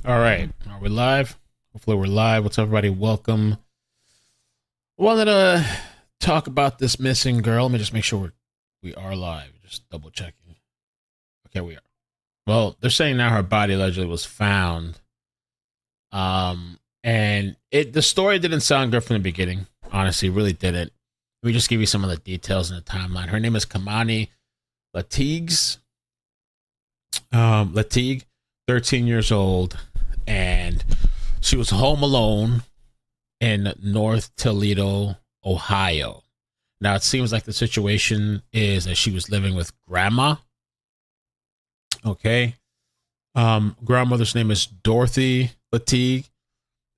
All right. Are we live? Hopefully we're live. What's up, everybody? Welcome. Wanted to talk about this missing girl. Let me just make sure we are live. Just double checking. Okay, we are. Well, they're saying now her body allegedly was found. And the story didn't sound good from the beginning. Honestly, really didn't. Let me just give you some of the details in the timeline. Her name is Keimani Latigue, 13 years old, and she was home alone in North Toledo, Ohio. Now, it seems like the situation is that she was living with grandma. Okay. Grandmother's name is Dorothy Latigue,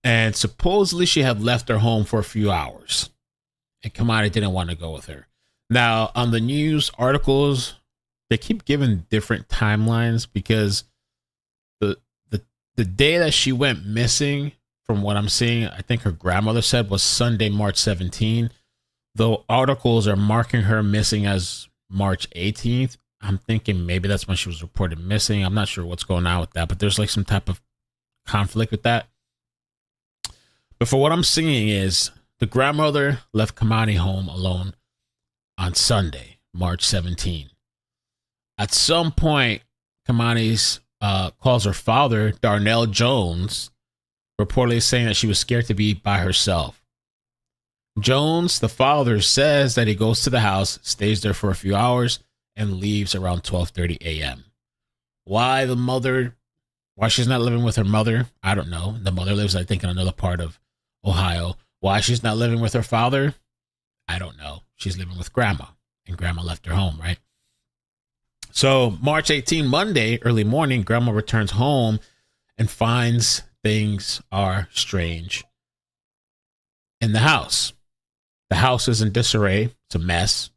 and supposedly she had left her home for a few hours, and Keimani didn't want to go with her. Now, on the news articles, they keep giving different timelines because the day that she went missing, from what I'm seeing, I think her grandmother said was Sunday, March 17. Though articles are marking her missing as March 18th. I'm thinking maybe that's when she was reported missing. I'm not sure what's going on with that, but there's like some type of conflict with that. But for what I'm seeing is the grandmother left Keimani home alone on Sunday, March 17. At some point, Keimani's calls her father, Darnell Jones, reportedly saying that she was scared to be by herself. Jones, the father, says that he goes to the house, stays there for a few hours, and leaves around 12:30 a.m. Why she's not living with her mother, I don't know. The mother lives, I think, in another part of Ohio. Why she's not living with her father, I don't know. She's living with grandma, and grandma left her home, right? So March 18, Monday, early morning, grandma returns home and finds things are strange in the house. The house is in disarray. It's a mess.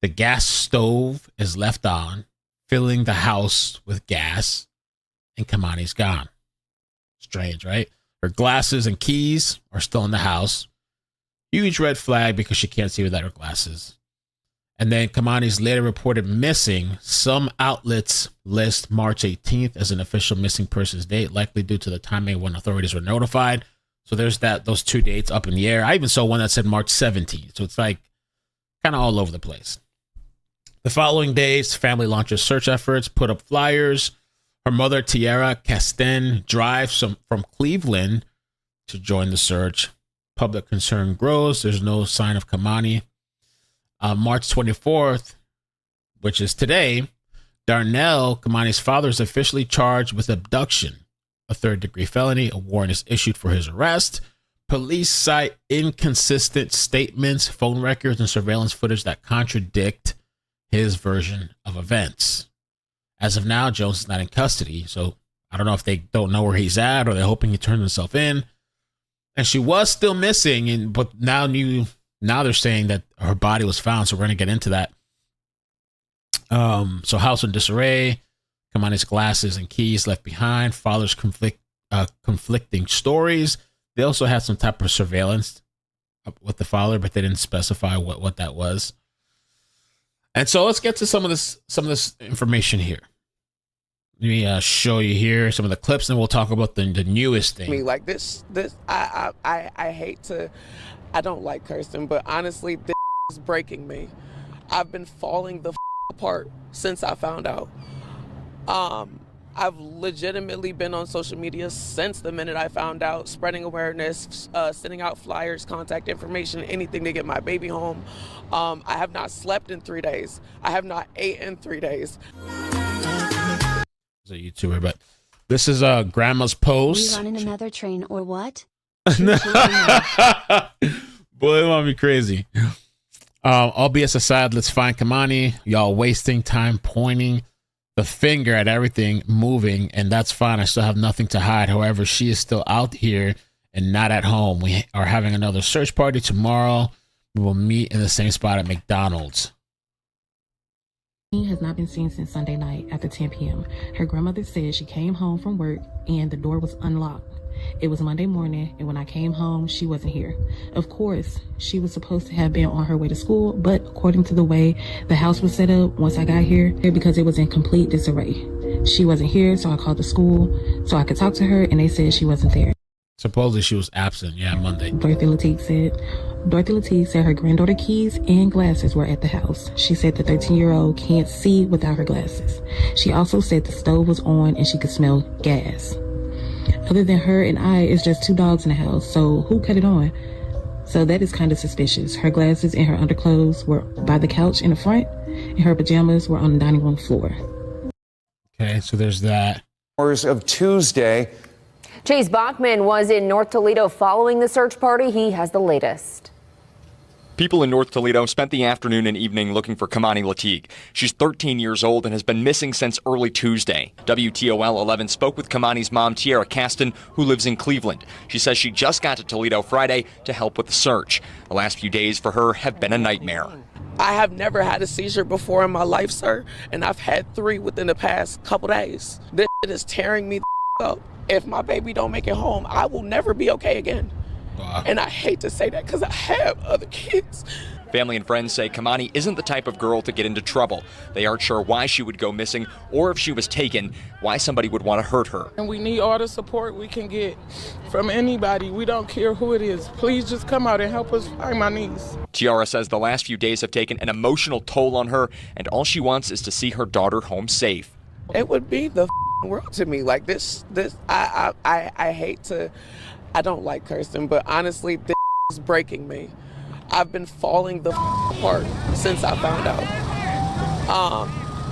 The gas stove is left on, filling the house with gas, and Keimani's gone. Strange, right? Her glasses and keys are still in the house. Huge red flag because she can't see without her glasses. And then Keimani's later reported missing. Some outlets list March 18th as an official missing persons date, likely due to the timing when authorities were notified. So there's those two dates up in the air. I even saw one that said March 17th. So it's like kind of all over the place. The following days, family launches search efforts, put up flyers. Her mother, Tiara Casten, drives from Cleveland to join the search. Public concern grows. There's no sign of Keimani. March 24th, which is today, Darnell, Keimani's father, is officially charged with abduction, a third-degree felony. A warrant is issued for his arrest. Police cite inconsistent statements, phone records, and surveillance footage that contradict his version of events. As of now, Jones is not in custody, so I don't know if they don't know where he's at or they're hoping he turns himself in. And she was still missing, but now they're saying that her body was found, so we're going to get into that. So house in disarray, Keimani's glasses and keys left behind, father's conflicting stories. They also had some type of surveillance with the father, but they didn't specify what that was. And so let's get to some of this information here. Let me show you here some of the clips, and we'll talk about the newest thing. Me like this. I hate to. I don't like cursing, but honestly, this is breaking me. I've been falling the apart since I found out. I've legitimately been on social media since the minute I found out, spreading awareness, sending out flyers, contact information, anything to get my baby home. I have not slept in 3 days. I have not ate in 3 days. As a YouTuber, but this is grandma's post. We running another train or what? Boy, it might be crazy. All BS aside, let's find Keimani. Y'all wasting time pointing the finger at everything moving, and that's fine. I still have nothing to hide. However, she is still out here and not at home. We are having another search party tomorrow. We will meet in the same spot at McDonald's. She has not been seen since Sunday night after 10 p.m. Her grandmother said she came home from work and the door was unlocked. It was Monday morning, and when I came home, she wasn't here. Of course, she was supposed to have been on her way to school, but according to the way the house was set up once I got here, because it was in complete disarray. She wasn't here, so I called the school so I could talk to her, and they said she wasn't there. Supposedly she was absent. Yeah, Monday. Dorothy Latigue said her granddaughter keys and glasses were at the house. She said the 13-year-old can't see without her glasses. She also said the stove was on and she could smell gas. Other than her and I, it's just 2 dogs in the house, so who cut it on? So that is kind of suspicious. Her glasses and her underclothes were by the couch in the front, and her pajamas were on the dining room floor. Okay, so there's that. Hours of Tuesday. Chase Bachman was in North Toledo following the search party. He has the latest. People in North Toledo spent the afternoon and evening looking for Keimani Latigue. She's 13 years old and has been missing since early Tuesday. WTOL 11 spoke with Keimani's mom, Tiara Caston, who lives in Cleveland. She says she just got to Toledo Friday to help with the search. The last few days for her have been a nightmare. I have never had a seizure before in my life, sir, and I've had 3 within the past couple days. This shit is tearing me the up. If my baby don't make it home, I will never be okay again. Wow. And I hate to say that because I have other kids. Family and friends say Keimani isn't the type of girl to get into trouble. They aren't sure why she would go missing or if she was taken, why somebody would want to hurt her. And we need all the support we can get from anybody. We don't care who it is. Please just come out and help us find my niece. Tiara says the last few days have taken an emotional toll on her, and all she wants is to see her daughter home safe. It would be the world to me. Like this, I hate to, I don't like cursing, but honestly, this is breaking me. I've been falling the apart since I found out.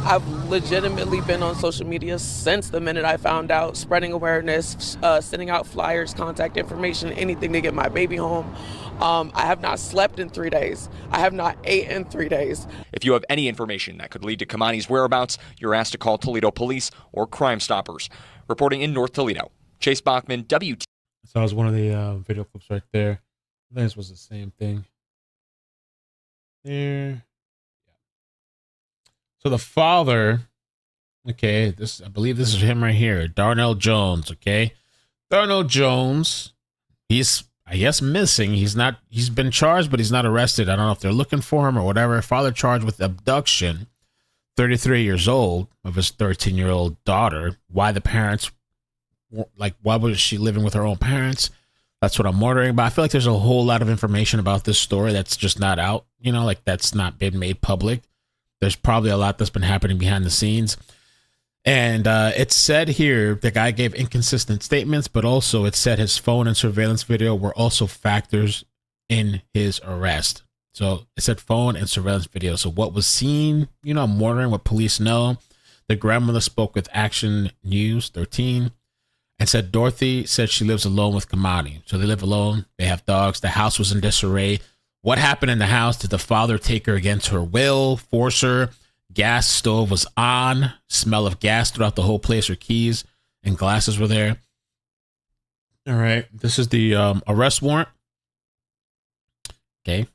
I've legitimately been on social media since the minute I found out, spreading awareness, sending out flyers, contact information, anything to get my baby home. I have not slept in 3 days. I have not ate in 3 days. If you have any information that could lead to Keimani's whereabouts, you're asked to call Toledo Police or Crime Stoppers. Reporting in North Toledo, Chase Bachman, WT. So that was one of the video clips right there. I think this was the same thing. There. So the father, okay, I believe this is him right here, Darnell Jones, okay? Darnell Jones, he's, I guess, missing. He's been charged, but he's not arrested. I don't know if they're looking for him or whatever. Father charged with abduction, 33 years old, of his 13-year-old daughter. Why the parents, like, why was she living with her own parents? That's what I'm wondering about. I feel like there's a whole lot of information about this story that's just not out, you know, like that's not been made public. There's probably a lot that's been happening behind the scenes. And it said here the guy gave inconsistent statements, but also it said his phone and surveillance video were also factors in his arrest. So it said phone and surveillance video. So what was seen, you know, I'm wondering what police know. The grandmother spoke with Action News 13 and said Dorothy said she lives alone with Keimani. So they live alone. They have dogs. The house was in disarray. What happened in the house? Did the father take her against her will, force her? Gas stove was on. Smell of gas throughout the whole place. Her keys and glasses were there. All right. This is the arrest warrant. Okay.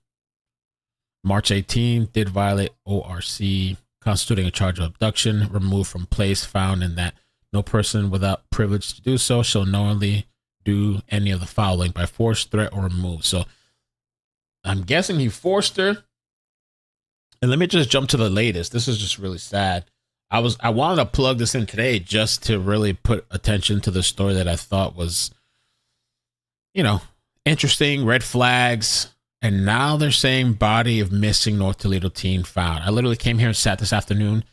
March 18, did violate ORC, constituting a charge of abduction, removed from place, found in that no person without privilege to do so shall knowingly do any of the following by force, threat, or remove. So I'm guessing he forced her. And let me just jump to the latest. This is just really sad. I wanted to plug this in today just to really put attention to the story that I thought was, you know, interesting, red flags. And now they're saying body of missing North Toledo teen found. I literally came here and sat this afternoon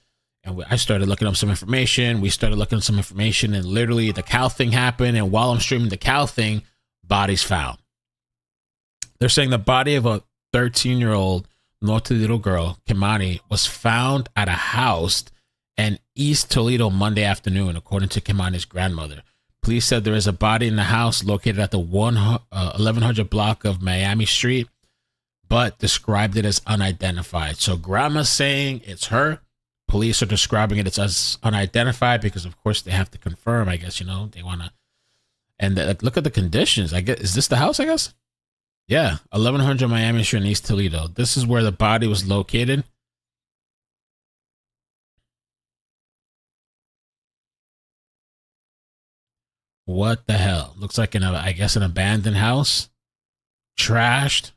and I started looking up some information. We started looking up some information and literally the cow thing happened. And while I'm streaming the cow thing, bodies found. They're saying the body of a 13-year-old North Toledo girl, Keimani, was found at a house in East Toledo Monday afternoon, according to Keimani's grandmother. Police said there is a body in the house located at the 1100 block of Miami Street, but described it as unidentified. So grandma's saying it's her. Police are describing it as unidentified because, of course, they have to confirm. I guess, you know, they want to. And look at the conditions. I guess, is this the house, I guess? Yeah, 1100 Miami Street in East Toledo. This is where the body was located. What the hell? Looks like I guess an abandoned house. Trashed.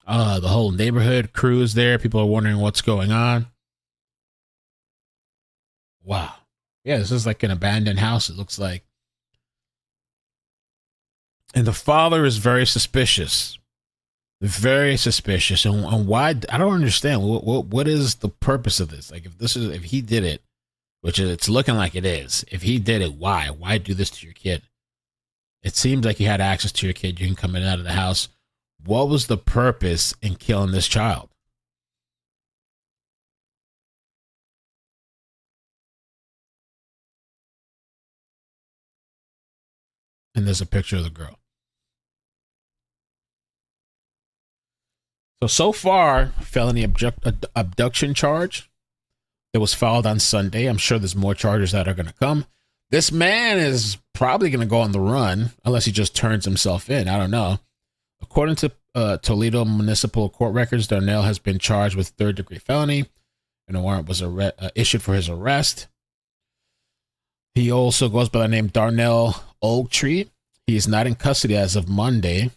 The whole neighborhood crew is there. People are wondering what's going on. Wow. Yeah, this is like an abandoned house, it looks like. And the father is very suspicious. Very suspicious. And why? I don't understand. What is the purpose of this? Like, if he did it, which it's looking like it is, if he did it, why? Why do this to your kid? It seems like you had access to your kid. You can come in and out of the house. What was the purpose in killing this child? And there's a picture of the girl. So far, felony abduction charge that was filed on Sunday. I'm sure there's more charges that are going to come. This man is probably going to go on the run unless he just turns himself in. I don't know. According to Toledo Municipal Court records, Darnell has been charged with third-degree felony, and a warrant was issued for his arrest. He also goes by the name Darnell Ogletree. He is not in custody as of Monday.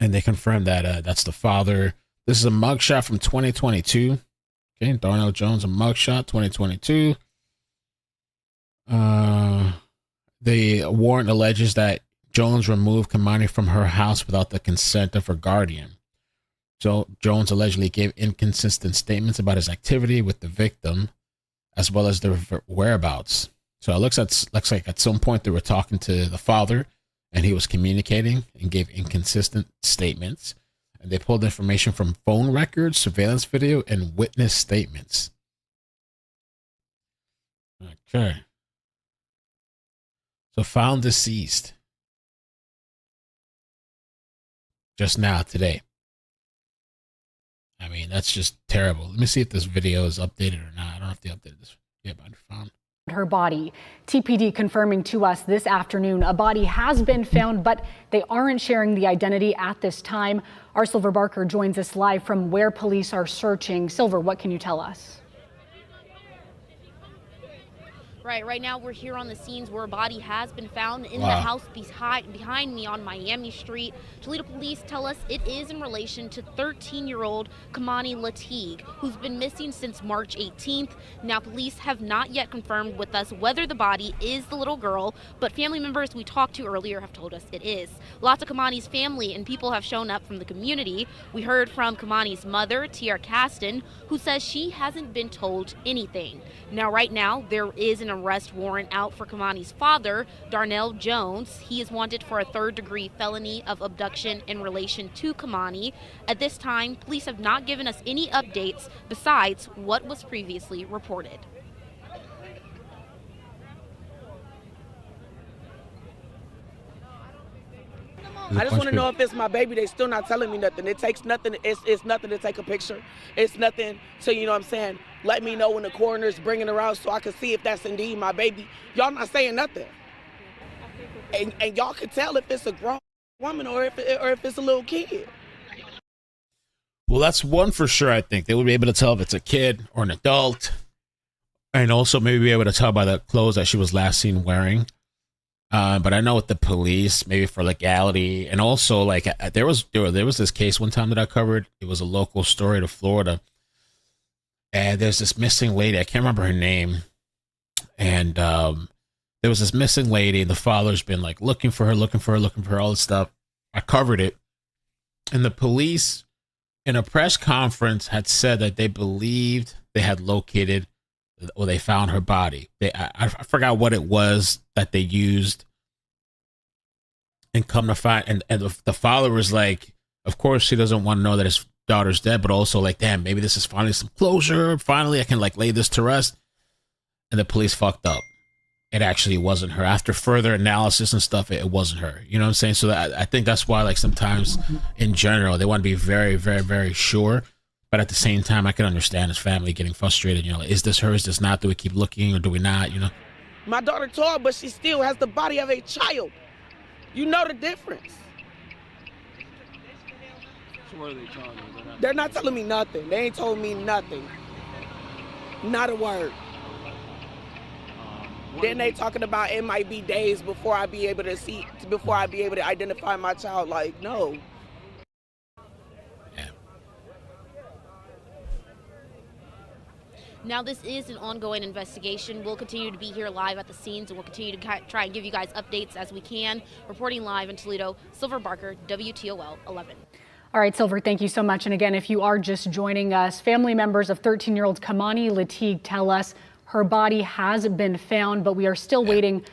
And they confirmed that that's the father. This is a mugshot from 2022. Okay, Darnell Jones, a mugshot, 2022. The warrant alleges that Jones removed Keimani from her house without the consent of her guardian. So Jones allegedly gave inconsistent statements about his activity with the victim, as well as their whereabouts. So it looks like at some point they were talking to the father, and he was communicating and gave inconsistent statements. And they pulled information from phone records, surveillance video, and witness statements. Okay. So found deceased. Just now, today. I mean, that's just terrible. Let me see if this video is updated or not. I don't know if they updated this. Yeah, but I found her body. TPD confirming to us this afternoon a body has been found, but they aren't sharing the identity at this time. Our Silver Barker joins us live from where police are searching. Silver, what can you tell us? Right now we're here on the scenes where a body has been found in the house behind me on Miami Street. Toledo police tell us it is in relation to 13-year-old Keimani Latigue, who's been missing since March 18th. Now police have not yet confirmed with us whether the body is the little girl, but family members we talked to earlier have told us it is. Lots of Keimani's family and people have shown up from the community. We heard from Keimani's mother, Tiara Caston, who says she hasn't been told anything. Now right now there is an arrest warrant out for Keimani's father, Darnell Jones. He is wanted for a third-degree felony of abduction in relation to Keimani. At this time, police have not given us any updates besides what was previously reported. I just want to know if it's my baby. They still not telling me nothing. It takes nothing. It's nothing to take a picture. It's nothing to, you know what I'm saying, let me know when the coroner's bringing her out so I can see if that's indeed my baby. Y'all not saying nothing. And y'all can tell if it's a grown woman or if it's a little kid. Well, that's one for sure, I think. They would be able to tell if it's a kid or an adult. And also maybe be able to tell by the clothes that she was last seen wearing. But I know with the police, maybe for legality, and also like there was this case one time that I covered. It was a local story to Florida, and there's this missing lady. I can't remember her name, and there was this missing lady, and the father's been like looking for her, all this stuff. I covered it, and the police in a press conference had said that they believed they had located. Or they found her body. I forgot what it was that they used, and come to find, and the father was like, of course he doesn't want to know that his daughter's dead, but also like, damn, maybe this is finally some closure. Finally, I can like lay this to rest. And the police fucked up. It actually wasn't her. After further analysis and stuff, it wasn't her. You know what I'm saying? So I think that's why, like, sometimes in general they want to be very, very, very sure. But at the same time, I can understand his family getting frustrated. You know, is this her? Is this not? Do we keep looking or do we not? You know? My daughter tall, but she still has the body of a child. You know the difference. So what are they telling you? They're not telling me nothing. They ain't told me nothing. Not a word. Then they talking about it might be days before I be able to identify my child. Like, no. Now, this is an ongoing investigation. We'll continue to be here live at the scenes, and we'll continue to try and give you guys updates as we can. Reporting live in Toledo, Silver Barker, WTOL 11. All right, Silver, thank you so much. And again, if you are just joining us, family members of 13-year-old Keimani Latigue tell us her body has been found, but we are still waiting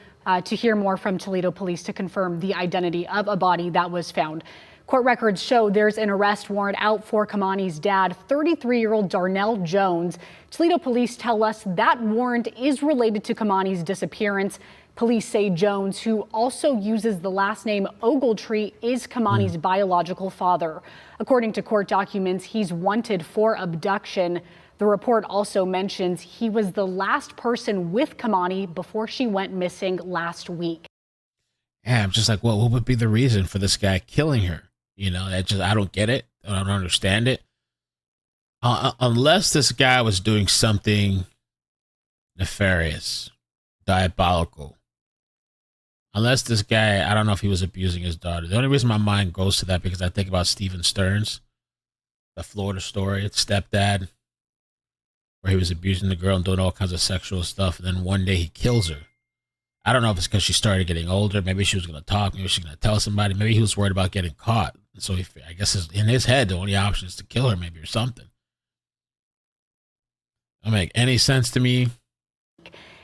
to hear more from Toledo police to confirm the identity of a body that was found. Court records show there's an arrest warrant out for Keimani's dad, 33-year-old Darnell Jones. Toledo police tell us that warrant is related to Keimani's disappearance. Police say Jones, who also uses the last name Ogletree, is Keimani's biological father. According to court documents, he's wanted for abduction. The report also mentions he was the last person with Keimani before she went missing last week. Yeah, I'm just like, well, what would be the reason for this guy killing her? You know, I don't get it. I don't understand it. Unless this guy was doing something nefarious, diabolical. Unless this guy, I don't know if he was abusing his daughter. The only reason my mind goes to that because I think about Stephen Stearns, the Florida story, it's stepdad, where he was abusing the girl and doing all kinds of sexual stuff. And then one day he kills her. I don't know if it's because she started getting older. Maybe she was going to talk. Maybe she was going to tell somebody. Maybe he was worried about getting caught. So I guess in his head, the only option is to kill her, maybe, or something. Don't make any sense to me.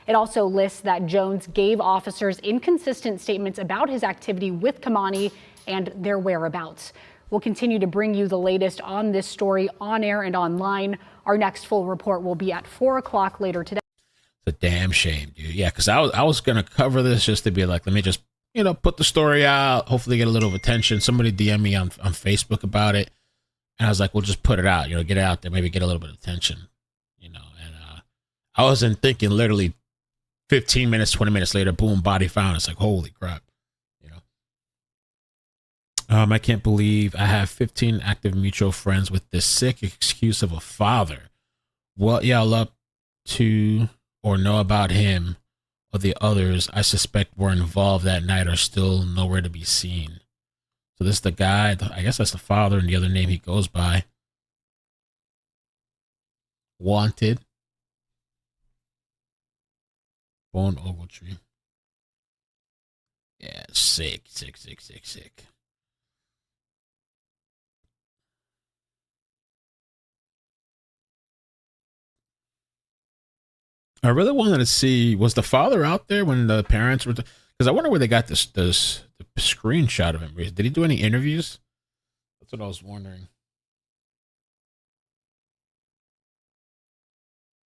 It also lists that Jones gave officers inconsistent statements about his activity with Keimani and their whereabouts. We'll continue to bring you the latest on this story on air and online. Our next full report will be at 4 o'clock later today. It's a damn shame, dude. Yeah, because I was going to cover this just to be like, let me just, put the story out, hopefully get a little attention. Somebody DM me on Facebook about it. And I was like, we'll just put it out, get it out there, maybe get a little bit of attention, and I wasn't thinking literally 15 minutes, 20 minutes later, boom, body found. It's like, holy crap, I can't believe I have 15 active mutual friends with this sick excuse of a father. What y'all up to or know about him or the others I suspect were involved that night are still nowhere to be seen. So this is the guy, I guess that's the father, and the other name he goes by. Wanted. Bone Ogletree. Yeah, sick. I really wanted to see, was the father out there when the parents were, because I wonder where they got the screenshot of him. Did he do any interviews? That's what I was wondering.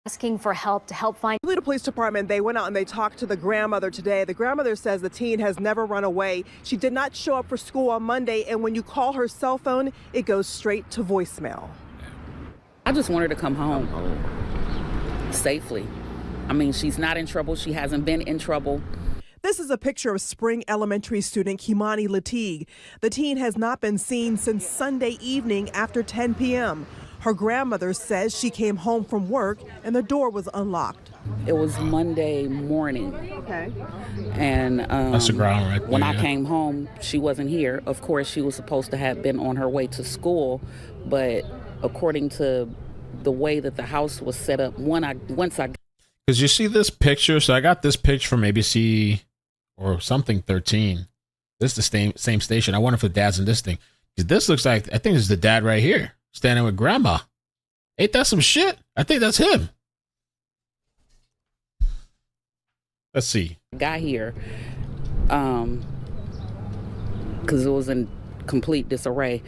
Asking for help to help find. Toledo Police Department, they went out and they talked to the grandmother today. The grandmother says the teen has never run away. She did not show up for school on Monday, and when you call her cell phone, it goes straight to voicemail. I just want her to come home safely. I mean, she's not in trouble. She hasn't been in trouble. This is a picture of Spring Elementary student Keimani Latigue. The teen has not been seen since Sunday evening after 10 p.m. Her grandmother says she came home from work and the door was unlocked. It was Monday morning. Okay. And that's the ground right there, when I came home, she wasn't here. Of course, she was supposed to have been on her way to school, but according to the way that the house was set up, because you see this picture, so I got this picture from ABC or something 13. This is the same station. I wonder if the dad's in this thing. This looks like, I think this is the dad right here, standing with grandma. Ain't that some shit? I think that's him. Let's see. Got here, because it was in complete disarray.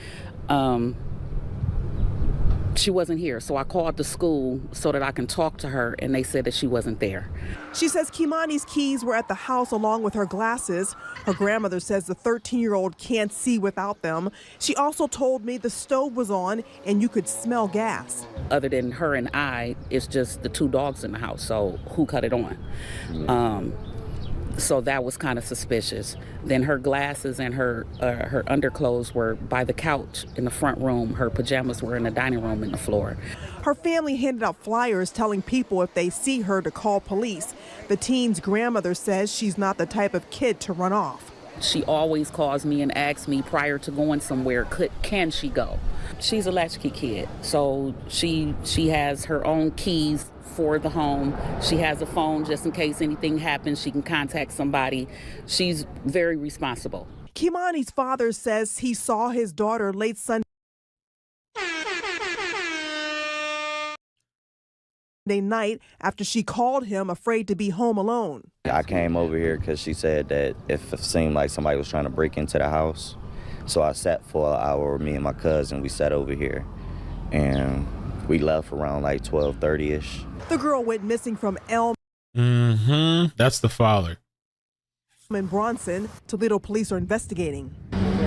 She wasn't here, so I called the school so that I can talk to her, and they said that she wasn't there. She says Keimani's keys were at the house along with her glasses. Her grandmother says the 13-year-old can't see without them. She also told me the stove was on and you could smell gas. Other than her and I, it's just the two dogs in the house, so who cut it on? So that was kind of suspicious. Then her glasses and her underclothes were by the couch in the front room. Her pajamas were in the dining room and the floor. Her family handed out flyers telling people if they see her to call police. The teen's grandmother says she's not the type of kid to run off. She always calls me and asks me prior to going somewhere, can she go? She's a latchkey kid, so she has her own keys for the home. She has a phone just in case anything happens. She can contact somebody. She's very responsible. Keimani's father says he saw his daughter late Sunday night after she called him afraid to be home alone. I came over here because she said that if it seemed like somebody was trying to break into the house. So I sat for an hour, me and my cousin, we sat over here. And we left around like 12:30-ish. The girl went missing from Elm. That's the father. In Bronson, Toledo police are investigating.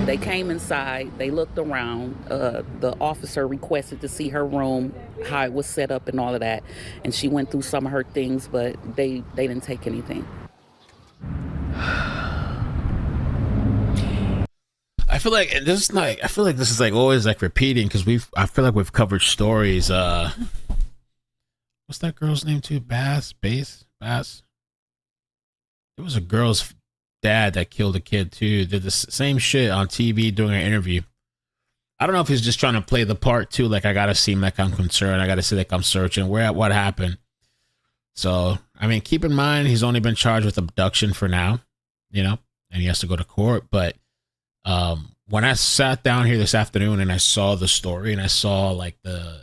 They came inside, they looked around. The officer requested to see her room, how it was set up and all of that. And she went through some of her things, but they didn't take anything. I feel like this is like always like repeating because I feel like we've covered stories. What's that girl's name too? Bass. It was a girl's dad that killed a kid too. Did the same shit on TV during an interview. I don't know if he's just trying to play the part too. Like I gotta seem like I'm concerned. I gotta seem like I'm searching. What happened? So I mean, keep in mind he's only been charged with abduction for now, and he has to go to court. But when I sat down here this afternoon and I saw the story and I saw like the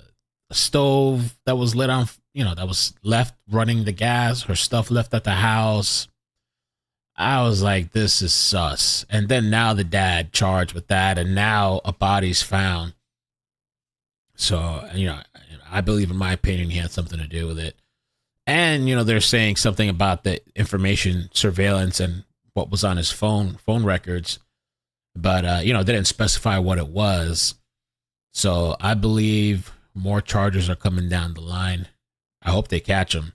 stove that was lit on, that was left running the gas, her stuff left at the house, I was like, this is sus. And then now the dad charged with that, and now a body's found. So, I believe, in my opinion, he had something to do with it. And, they're saying something about the information surveillance and what was on his phone records. But, they didn't specify what it was. So I believe more charges are coming down the line. I hope they catch him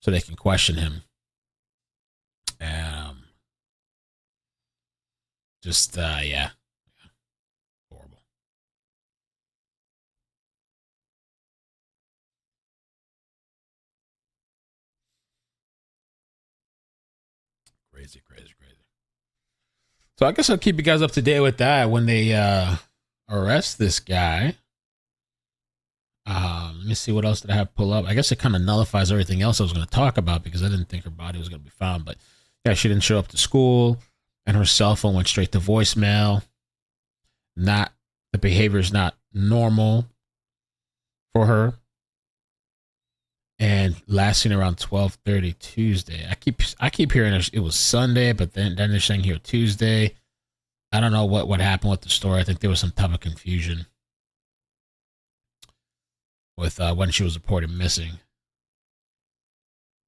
so they can question him. Yeah. Horrible. Crazy. So I guess I'll keep you guys up to date with that when they arrest this guy. Let me see, what else did I have pull up? I guess it kind of nullifies everything else I was going to talk about because I didn't think her body was going to be found. But yeah, she didn't show up to school, and her cell phone went straight to voicemail. The behavior is not normal for her. And last seen around 12:30 Tuesday. I keep hearing it was Sunday, but then they're saying here Tuesday. I don't know what happened with the story. I think there was some type of confusion with when she was reported missing.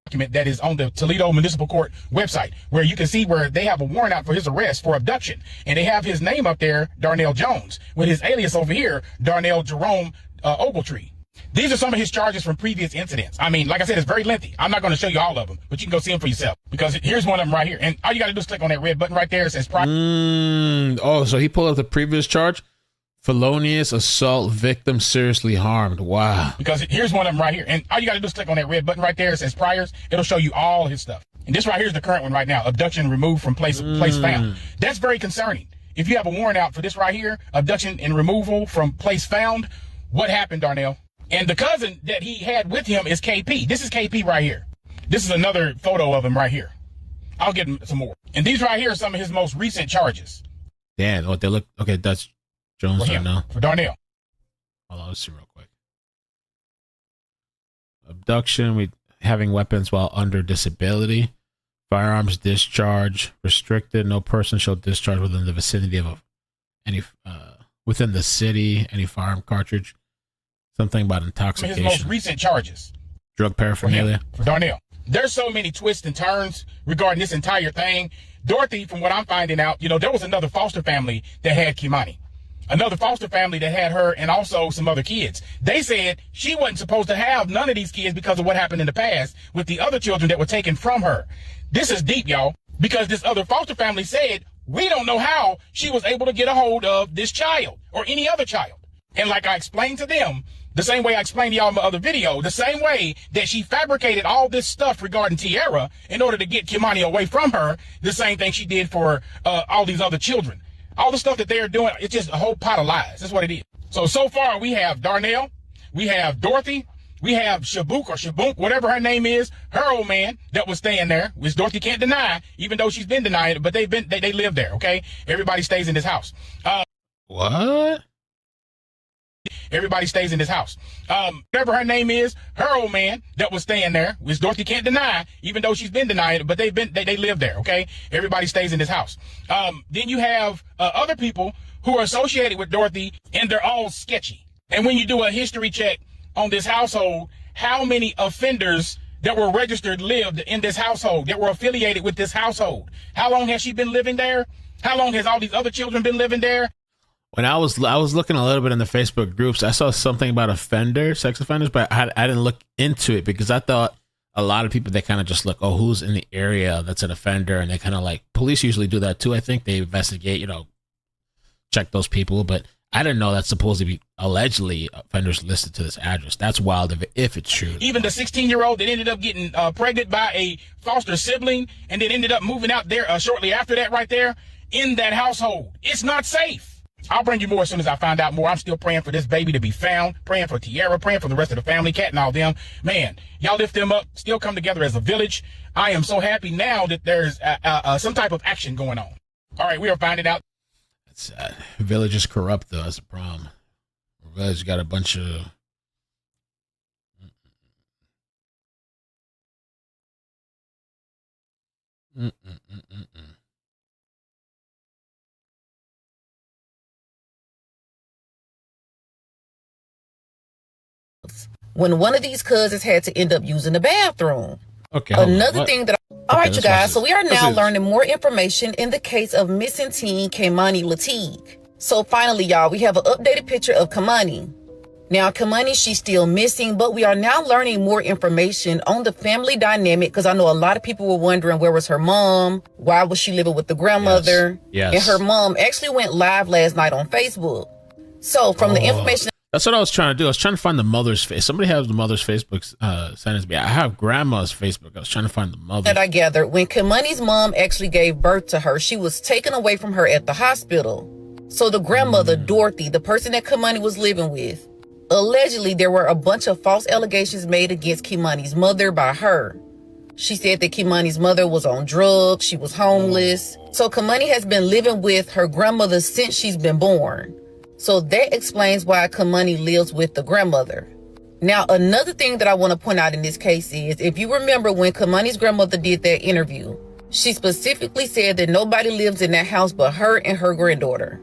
Document that is on the Toledo Municipal Court website, where you can see where they have a warrant out for his arrest for abduction, and they have his name up there, Darnell Jones, with his alias over here, Darnell Jerome Ogletree. These are some of his charges from previous incidents. I mean, like I said, it's very lengthy. I'm not going to show you all of them, but you can go see them for yourself, because here's one of them right here, and all you got to do is click on that red button right there. It says so he pulled up the previous charge. Felonious assault, victim seriously harmed. Wow. Because here's one of them right here. And all you got to do is click on that red button right there. It says priors. It'll show you all his stuff. And this right here is the current one right now. Abduction removed from place found. That's very concerning. If you have a warrant out for this right here, abduction and removal from place found, what happened, Darnell? And the cousin that he had with him is KP. This is KP right here. This is another photo of him right here. I'll get him some more. And these right here are some of his most recent charges. Damn, what they look, okay, that's Jones right now. For Darnell. Hold on, let's see real quick. Abduction, having weapons while under disability. Firearms discharge restricted. No person shall discharge within the vicinity of within the city any firearm cartridge. Something about intoxication. His most recent charges. Drug paraphernalia. For Darnell. There's so many twists and turns regarding this entire thing. Dorothy, from what I'm finding out, there was another foster family that had Keimani. Another foster family that had her and also some other kids. They said she wasn't supposed to have none of these kids because of what happened in the past with the other children that were taken from her. This is deep, y'all, because this other foster family said, we don't know how she was able to get a hold of this child or any other child. And like I explained to them, The same way I explained to y'all in my other video, the same way that she fabricated all this stuff regarding Tierra in order to get Keimani away from her, the same thing she did for all these other children. All the stuff that they're doing, it's just a whole pot of lies. That's what it is. So far we have Darnell, we have Dorothy, we have Shabuk or Shabunk, whatever her name is, her old man that was staying there, which Dorothy can't deny, even though she's been denying it, but they live there, okay? Everybody stays in this house. What? Everybody stays in this house. Whatever her name is, her old man that was staying there, which Dorothy can't deny, even though she's been denying it, but they live there, okay? Everybody stays in this house. Then you have other people who are associated with Dorothy, and they're all sketchy. And when you do a history check on this household, how many offenders that were registered lived in this household, that were affiliated with this household? How long has she been living there? How long has all these other children been living there? When I was looking a little bit in the Facebook groups, I saw something about sex offenders, but I didn't look into it because I thought a lot of people, they kind of just look, oh, who's in the area that's an offender, and they kind of like, police usually do that too. I think they investigate, check those people, but I didn't know that's supposed to be allegedly offenders listed to this address. That's wild if it's true. Even the 16-year-old that ended up getting pregnant by a foster sibling and then ended up moving out there shortly after that right there in that household. It's not safe. I'll bring you more as soon as I find out more. I'm still praying for this baby to be found, praying for Tierra, praying for the rest of the family, Cat and all them. Man, y'all lift them up, still come together as a village. I am so happy now that there's some type of action going on. All right, we are finding out. It's, village is corrupt, though. That's a problem. Village got a bunch of... When one of these cousins had to end up using the bathroom. Okay. Another thing that... All right, you guys. So we are now is... learning more information in the case of missing teen Keimani Latigue. So finally, y'all, we have an updated picture of Keimani. Now, Keimani, she's still missing, but we are now learning more information on the family dynamic because I know a lot of people were wondering where was her mom? Why was she living with the grandmother? Yes. And her mom actually went live last night on Facebook. So from the information... That's what I was trying to do. I was trying to find the mother's face. Somebody has the mother's Facebook sent it to me. I have grandma's Facebook. I was trying to find the mother. That I gathered, when Keimani's mom actually gave birth to her, she was taken away from her at the hospital. So the grandmother, Dorothy, the person that Keimani was living with, allegedly there were a bunch of false allegations made against Keimani's mother by her. She said that Keimani's mother was on drugs, she was homeless. So Keimani has been living with her grandmother since she's been born. So that explains why Keimani lives with the grandmother. Now, another thing that I want to point out in this case is, if you remember when Keimani's grandmother did that interview, she specifically said that nobody lives in that house but her and her granddaughter.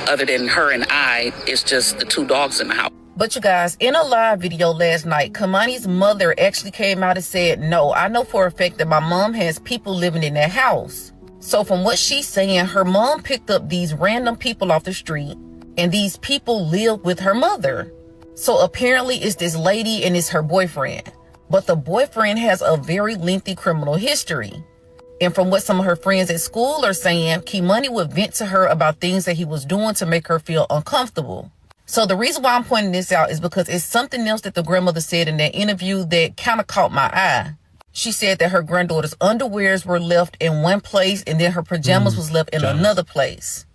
Other than her and I, it's just the two dogs in the house. But you guys, in a live video last night, Keimani's mother actually came out and said, no, I know for a fact that my mom has people living in that house. So from what she's saying, her mom picked up these random people off the street, and these people live with her mother. So apparently it's this lady and it's her boyfriend. But the boyfriend has a very lengthy criminal history. And from what some of her friends at school are saying, Keimani would vent to her about things that he was doing to make her feel uncomfortable. So the reason why I'm pointing this out is because it's something else that the grandmother said in that interview that kind of caught my eye. She said that her granddaughter's underwears were left in one place and then her pajamas was left in another place.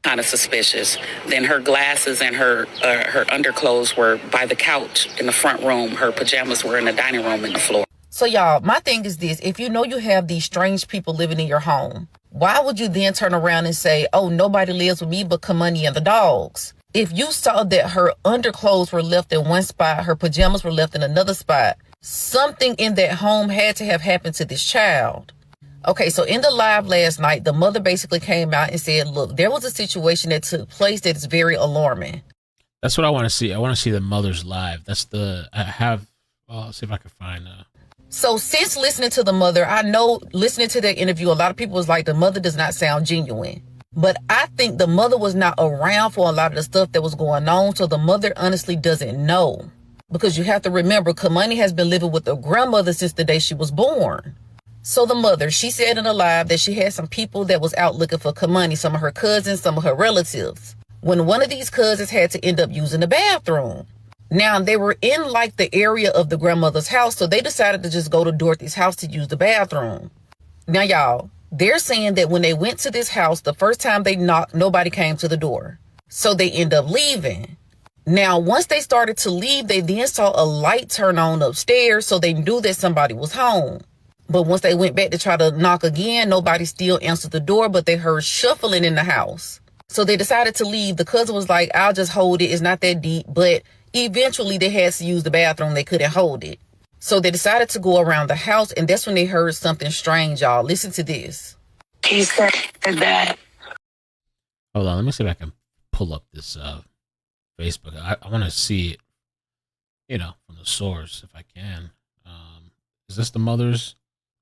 Kind of suspicious. Then her glasses and her underclothes were by the couch in the front room. Her pajamas were in the dining room and the floor. So y'all, my thing is this. If you know you have these strange people living in your home, why would you then turn around and say, oh, nobody lives with me but Keimani and the dogs? If you saw that her underclothes were left in one spot, her pajamas were left in another spot, something in that home had to have happened to this child. Okay, so in the live last night, the mother basically came out and said, look, there was a situation that took place that is very alarming. That's what I want to see. I want to see the mother's live. I'll see if I can find So since listening to the mother, I know listening to that interview, a lot of people was like, the mother does not sound genuine. But I think the mother was not around for a lot of the stuff that was going on. So the mother honestly doesn't know. Because you have to remember, Keimani has been living with her grandmother since the day she was born. So the mother, she said in a live that she had some people that was out looking for Keimani, some of her cousins, some of her relatives. When one of these cousins had to end up using the bathroom. Now, they were in like the area of the grandmother's house, so they decided to just go to Dorothy's house to use the bathroom. Now, y'all, they're saying that when they went to this house, the first time they knocked, nobody came to the door. So they end up leaving. Now, once they started to leave, they then saw a light turn on upstairs, so they knew that somebody was home. But once they went back to try to knock again, nobody still answered the door, but they heard shuffling in the house. So they decided to leave. The cousin was like, I'll just hold it. It's not that deep. But eventually they had to use the bathroom. They couldn't hold it. So they decided to go around the house, and that's when they heard something strange, y'all. Listen to this. He said that. Hold on, let me see if I can pull up this Facebook. I want to see it, you know, from the source if I can. Is this the mother's?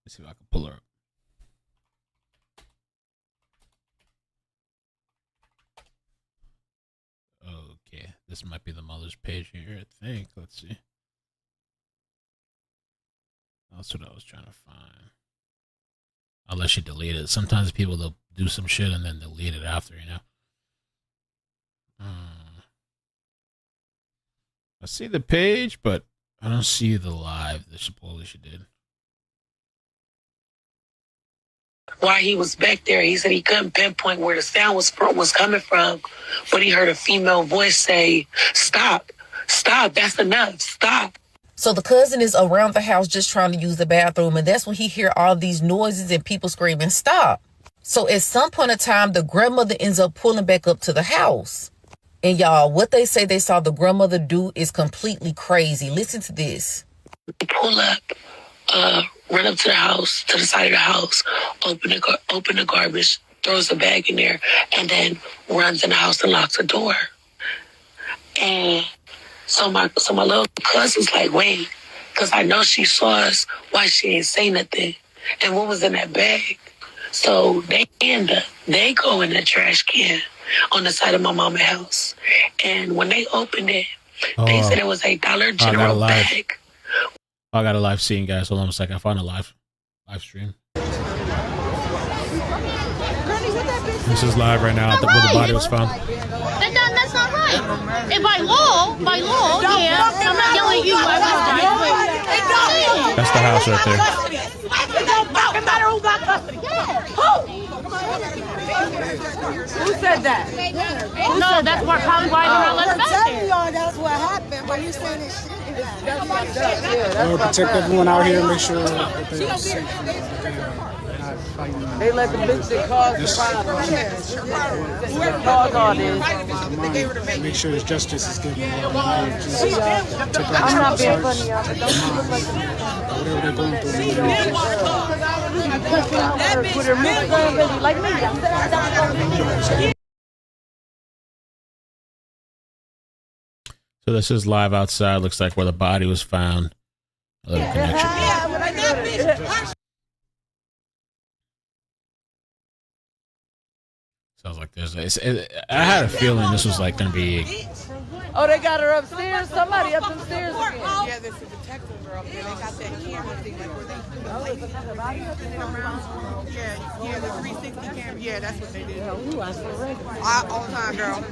Let's see if I can pull her up. Okay, this might be the mother's page here, I think. Let's see. That's what I was trying to find. Unless she deleted it. Sometimes people, they'll do some shit and then delete it after, you know? I see the page, but I don't see the live that supposedly she did. While he was back there, he said he couldn't pinpoint where the sound was coming from, but he heard a female voice say, "Stop, stop, that's enough, stop." So the cousin is around the house just trying to use the bathroom, and that's when he hear all these noises and people screaming, "Stop." So at some point in time, the grandmother ends up pulling back up to the house. And y'all, what they say they saw the grandmother do is completely crazy. Listen to this. Pull up, run up to the house, to the side of the house, open the garbage, throws a bag in there, and then runs in the house and locks the door. And so my little cousin's like, wait, because I know she saw us. Why she ain't say nothing? And what was in that bag? So they go in the trash can on the side of my mama's house. And when they opened it, they said it was a Dollar General bag. I got a live scene, guys. Hold on a second. I found a live stream. This is live right now where the body was found. That's not right. And by law, yeah. I'm not yelling at you. That's the house right there. It don't fucking matter who got custody. Who said that? No, that's probably why they're not letting us back telling y'all that's what happened, but you saying this shit. We'll protect everyone out here, make sure that they are safe. They let the bitch that caused the problem. Make sure that justice is given. I'm not being funny, y'all, but don't you look like whatever they're going through. Put her milk baby like me. So this is live outside. Looks like where the body was found. A little connection. Sounds like there's. I had a feeling this was like gonna be. Oh, they got her upstairs. Somebody up upstairs again. Yeah, there's a detective girl up there. They got that camera thing, like where they do the lady spinning around. Yeah, the 360 camera. Yeah, that's what they did. All the time, girl.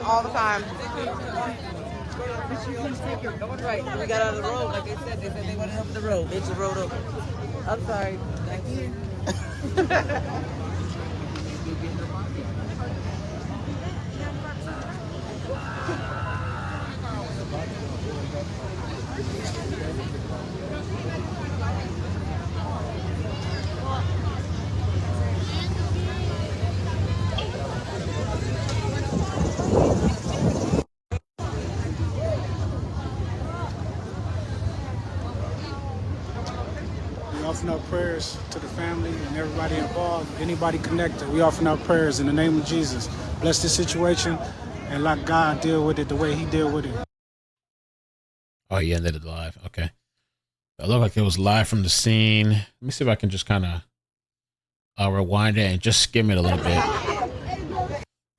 All the time. Right, we got out of the road, like they said they went up the road. They just rode over. I'm sorry. Thank you. We offering up prayers to the family and everybody involved, anybody connected. We offering up prayers in the name of Jesus. Bless this situation and let God deal with it the way he deal with it. Oh, he ended it live. Okay. It looked like it was live from the scene. Let me see if I can just kind of rewind it and just skim it a little bit.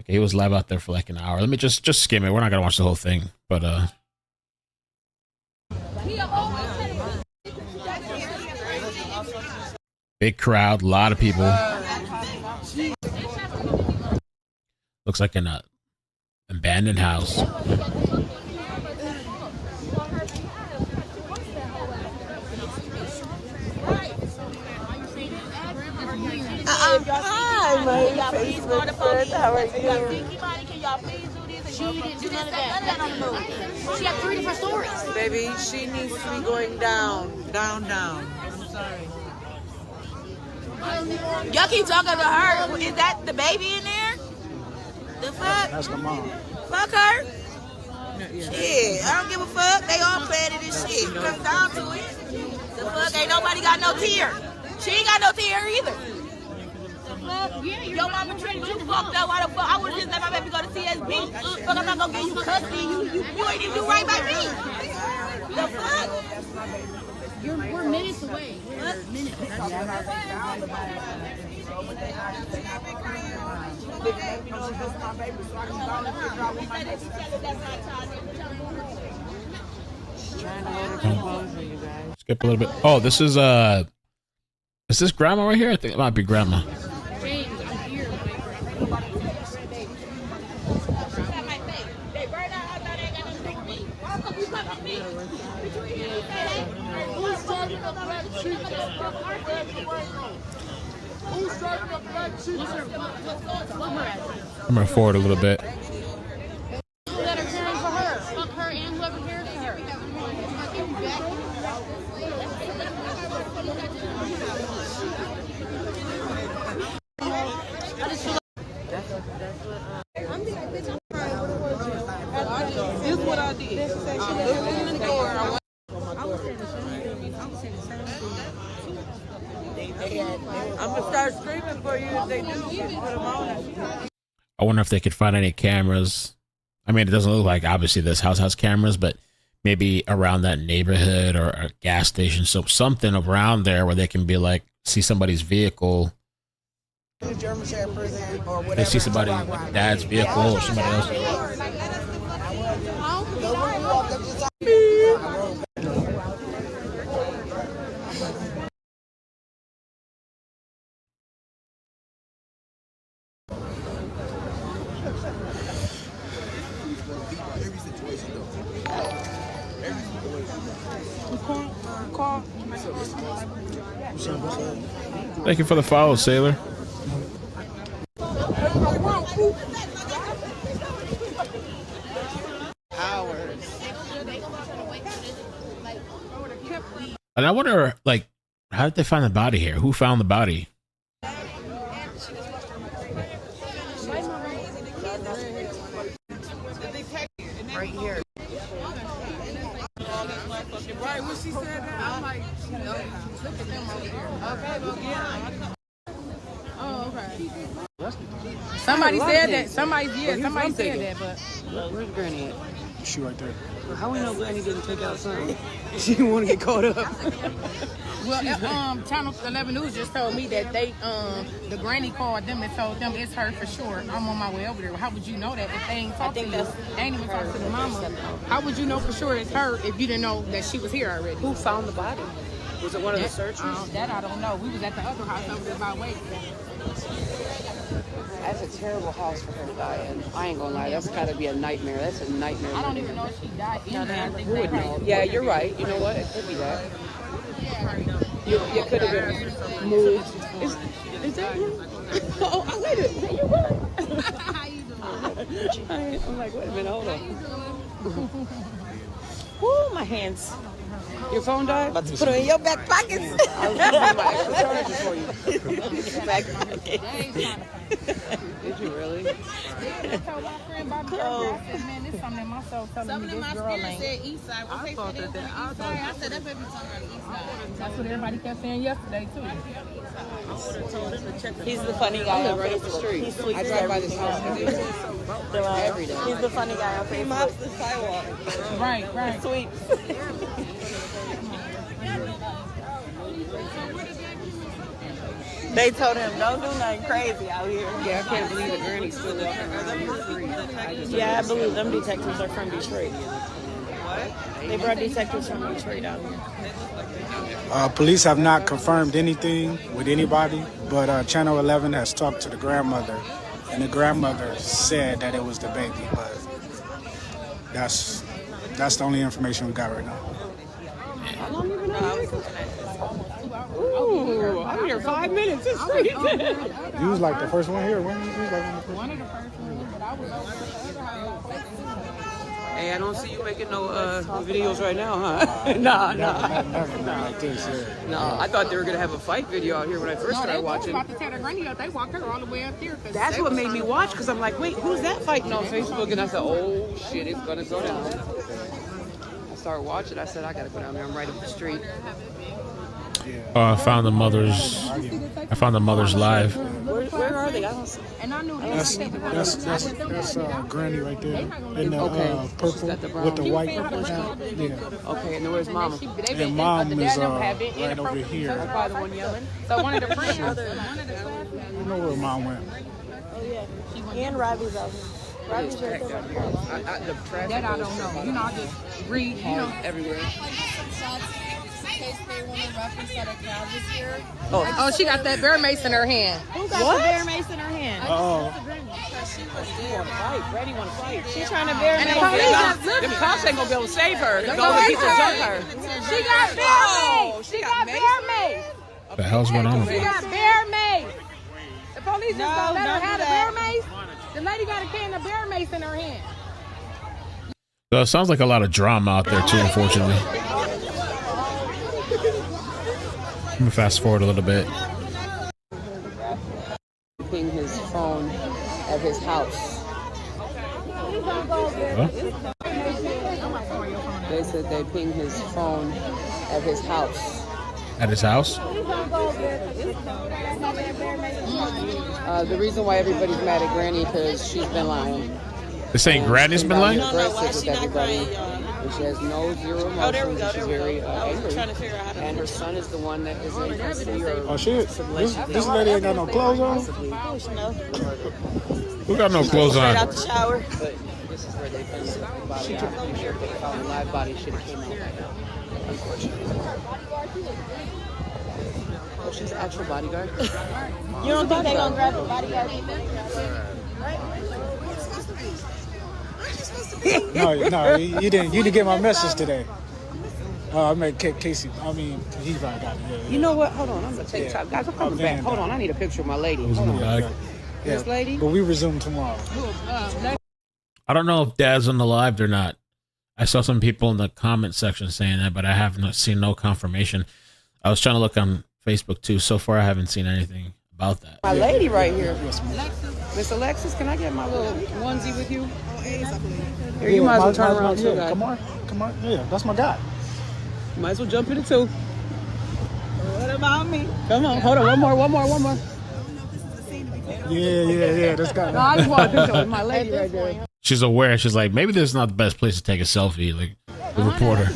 Okay, he was live out there for like an hour. Let me just skim it. We're not gonna watch the whole thing, but big crowd, a lot of people. Looks like an abandoned house. Hi, my Facebook friend. How are you? Can y'all please do this? She didn't do none of that on the movie. She had 3 different stories. Baby, she needs to be going down. I'm sorry. Y'all keep talking to her. Is that the baby in there? The fuck? That's the mom. Fuck her? Shit, I don't give a fuck. They all planted this shit. Comes down to it. The fuck? Ain't nobody got no tear. She ain't got no tear either. The fuck? Your mama treated you fucked up. Why the fuck? I would just let my baby go to CSB. Fuck, I'm not gonna give you custody. You ain't even do right by me. The fuck? We're minutes away. We're minutes. Skip a little bit. Oh, this is this grandma right here? I think it might be grandma. James, I'm here. I'm gonna forward a little bit. Let her caring for her. Fuck her and whoever cares for her. This is what I did. Looking in the door. I'm gonna start screaming for you if they do. Put them on. I wonder if they could find any cameras. I mean, it doesn't look like obviously this house has cameras, but maybe around that neighborhood or a gas station, so something around there where they can be like see somebody's vehicle. They see somebody like dad's vehicle or somebody else. Thank you for the follow, Sailor. And I wonder, like, how did they find the body here? Who found the body? Right here. Right when she said that, I'm like, look at them over there. Okay, well, yeah. Oh, okay. Somebody said that. Somebody said that, but Where's Granny at? She right there. How we know Granny didn't take out something? She didn't want to get caught up. well, Channel 11 News just told me that they, the granny called them and told them it's her for sure. I'm on my way over there. How would you know that if they ain't talked to you? They ain't even talked to the mama. How would you know for sure it's her if you didn't know that she was here already? Who found the body? Was it one of the searchers? That I don't know. We was at the other house over there by Wake. That's a terrible house for her to die in. I ain't gonna lie, that's gotta be a nightmare. That's a nightmare. I don't even know if she died in there. I think Who would know? Yeah, you're right. You know what? It could be that. You could have been moved. Is that him? Oh, wait a minute. Hey, you what? How you doing? I'm like, wait a minute, hold on. Woo, my hands. Your phone died? About to put it in your back pockets. I was looking my extra charges for you. Back pockets. Did you really? I told my friend Bobby I said, man, this something in my soul telling me this girl ain't. Said east side. I thought that. I said that baby talking about east side. That's what everybody kept saying yesterday too. He's the funny guy on Facebook. I drive by this house every day. He's the funny guy on Facebook. He mops the sidewalk. Right. Sweet. They told him, don't do nothing crazy out here. Yeah, I can't believe the granny's still walking around the street. Yeah, I believe them detectives are from Detroit. What? They brought detectives from Detroit out here. Police have not confirmed anything with anybody, but Channel 11 has talked to the grandmother, and the grandmother said that it was the baby, but that's the only information we got right now. I don't even know. Ooh, I here 5 minutes. It's crazy. You was like the first one here. When you was like One of the first ones, but I was over at the other house. Hey, I don't see you making no videos right now, huh? Nah. like this. Yeah. No, I thought they were gonna have a fight video out here when I first started watching. About to tear the granny up. They walked her all the way up here. That's what made me watch, because I'm like, wait, who's that fighting on Facebook? And I said, oh shit, it's gonna go down. I started watching. I said, I gotta go down there. I'm right up the street. I found the mother's live. Where are they? I don't see. And I knew That's Granny right there. In the purple with the white. Yeah. Okay, and where's Mama? And Mom is right over here. The one yelling. So one of the friends. I don't know where Mom went. Oh, yeah. And Robbie's out here. Robbie's right there. That I don't know. You know, I just read, you know. Everywhere. Oh, she got that bear mace in her hand. Who got the bear mace in her hand? Oh. She want to fight. Granny want to fight. She's trying to bear mace. The cops ain't gonna be able to save her. They're gonna people jump her. She got bear mace. She got bear mace. What the hell's going on with She her? got bear mace. The police just don't let her have the bear mace. The lady got a can of bear mace in her hand. So it sounds like a lot of drama out there too, unfortunately. Let me fast forward a little bit. Ping his phone at his house. Huh? They said they pinged his phone at his house. At his house? The reason why everybody's mad at Granny because she's been lying. They're saying Granny's been lying? Aggressive with everybody. And she has no zero emotions. She's very angry. And her son is the one that is in custody. Oh shit! This lady ain't got no clothes on. Who got no clothes on? Out the shower. But this is where they found the body. I'm pretty sure if they found a live body, should have came out by now. Unfortunately. Oh, she's an actual bodyguard. You don't think they're gonna grab the bodyguard? No, you didn't get my message today. I meant Casey. I mean, he probably got it. Yeah. You know what? Hold on. I'm going to take time. Guys, I'm coming back. Hold on. I need a picture of my lady. Hold on. This lady? But we resume tomorrow. I don't know if Dad's on the live or not. I saw some people in the comment section saying that, but I have not seen no confirmation. I was trying to look on Facebook too. So far, I haven't seen anything about that. My lady right here. Miss Alexis, can I get my little onesie with you? Here, you might as well turn around too, guys. Come on. Yeah, that's my guy. You might as well jump in it too. What about me? Come on, hold on, one more. Yeah, that's got. No, I just want a picture with my lady right there. She's aware. She's like, maybe this is not the best place to take a selfie. Like the reporter.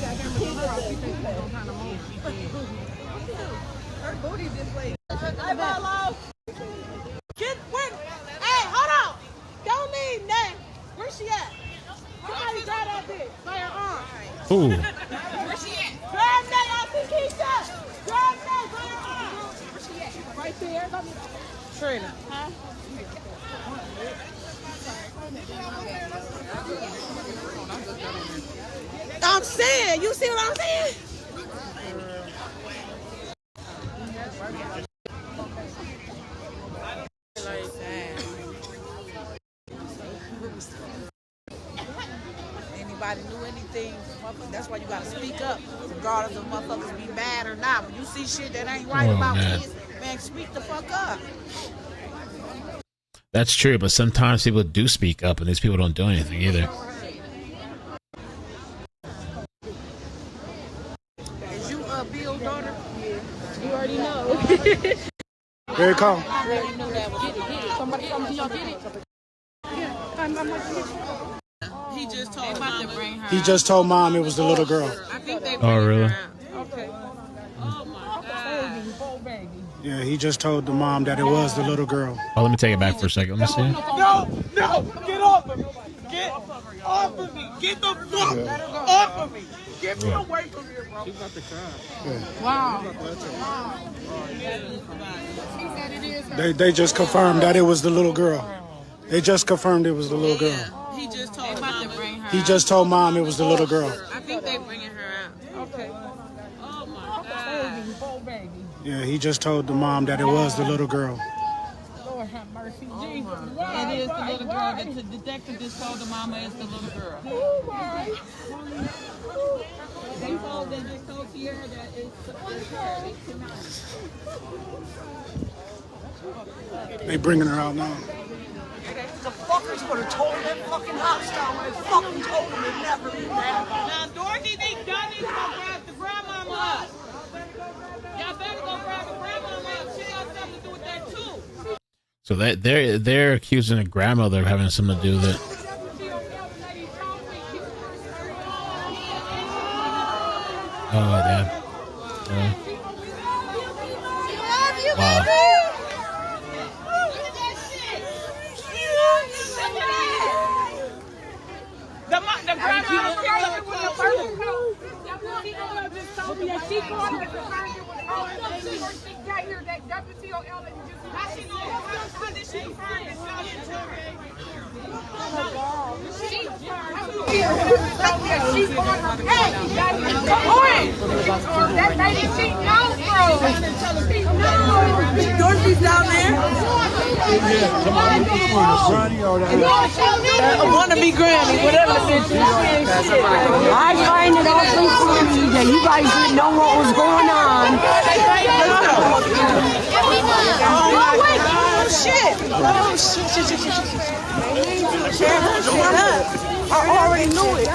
Hey, hold on! Don't leave, Nate. Where's she at? Somebody grab that bitch by her arm. Ooh. Where's she at? Grab Nate off the keychain. Grab Nate by her arm. Where's she at? Right there. Trina. Huh? I'm saying, you see what I'm saying? Anybody knew anything, that's why you gotta speak up, regardless of motherfuckers be mad or not. When you see shit that ain't right about kids, man, speak the fuck up. That's true, but sometimes people do speak up, and these people don't do anything either. Is you Bill's daughter? You already know. Here it come. I already knew that was get it. Somebody come to y'all get it. He just told mom to bring her. He just told Mom it was the little girl. I think they Oh, really? Okay. Oh my God. Yeah, he just told the mom that it was the little girl. Oh, let me take it back for a second. Let me see. No, get off of me. Get off of me. Get the fuck off of me. Get me away from here, bro. She's about to cry. Wow. They just confirmed that it was the little girl. They just confirmed it was the little girl. He just told mom to bring her. He just told Mom it was the little girl. I think they bringing her out. Okay. Oh my God. Yeah, he just told the mom that it was the little girl. Lord have mercy, Jesus. It is the little girl. The detective just told the mama it's the little girl. Oh my. They just told Sierra that it's They bringing her out now. The fuckers would have told that fucking house down when they fucking told them it never even happened. Now, Dorothy, y'all need to go grab the grandmama up. Y'all better go grab the grandmama up. She got something to do with that, too. So they're accusing the grandmother of having something to do with it. Oh, damn. Wow. The grandma came with a purple coat. Just told me that she called her behind you with all that she got here, that WTOL and just how she know how did she find it? She called her hey, come on. That lady she knows, bro. Dorothy's down there. Wanna be Granny, whatever the bitch is. I find it awfully funny that you guys didn't know what was going on. Oh shit! Oh shit! I already knew it.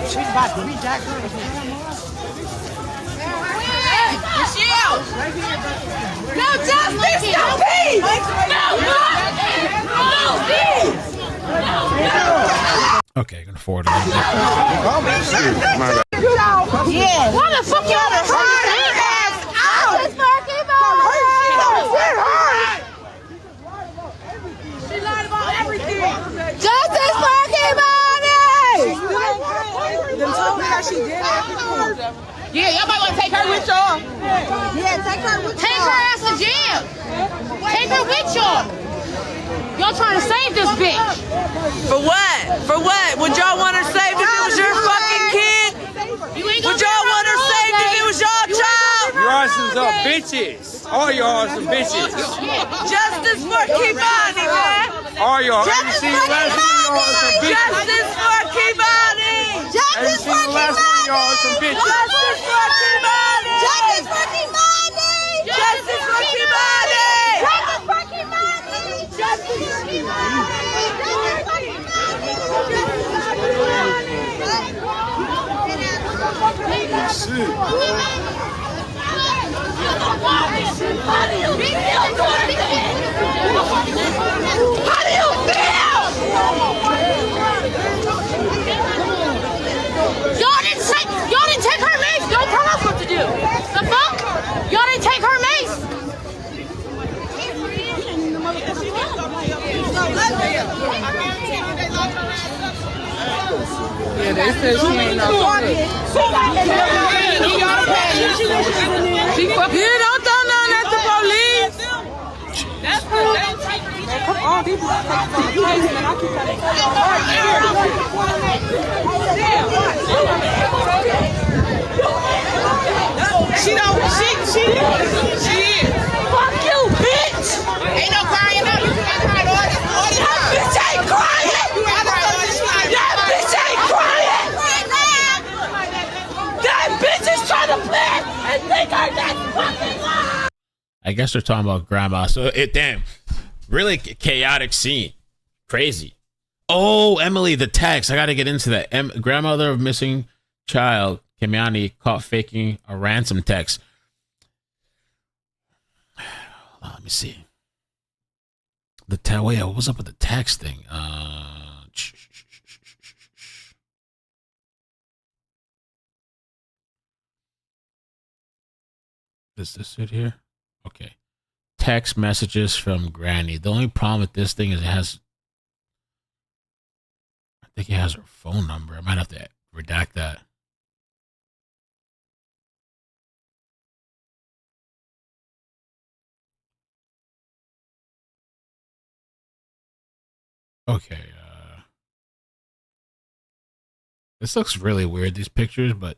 She's about to beat that girl. Michelle! No justice, no peace! No peace! Okay, I can afford it. My bad. Yeah. Why the fuck y'all done hurt her ass out? She lied about everything. Justice for Keimani! Then told me how she did it. Yeah, y'all might want to take her with y'all. Yeah, take her with y'all. Take her ass to jail. Take her with y'all. Y'all trying to save this bitch. For what? For what? Would y'all want her saved if it was your fucking kid? Would y'all want her saved if it was your child? Y'all some bitches. All y'all are some bitches. Justice for Keimani, man. All y'all. Have you seen the last one? Y'all are some bitches. Justice for Keimani. Justice for Keimani. Y'all are some bitches. Justice for Keimani. Justice for Keimani. Justice for Keimani. Justice for Keimani. Justice for How do you feel? Y'all didn't take her mace. Don't tell us what to do. The fuck? Y'all didn't take her mace. Yeah, they said she ain't no You don't throw none at the police. That's what they take her. All these people take from the place, man. I keep She is. Fuck you, bitch. Ain't no crying out. You can't cry all this That bitch ain't crying. That bitch ain't crying. That bitch is trying to play and think her that fucking lie. I guess they're talking about grandma. So damn, really chaotic scene. Crazy. Oh, Emily, the text. I got to get into that. Grandmother of missing child, Keimani, caught faking a ransom text. Let me see. Wait, what was up with the text thing? Is this it here? Okay. Text messages from Granny. The only problem with this thing is I think it has her phone number. I might have to redact that. Okay. This looks really weird, these pictures, but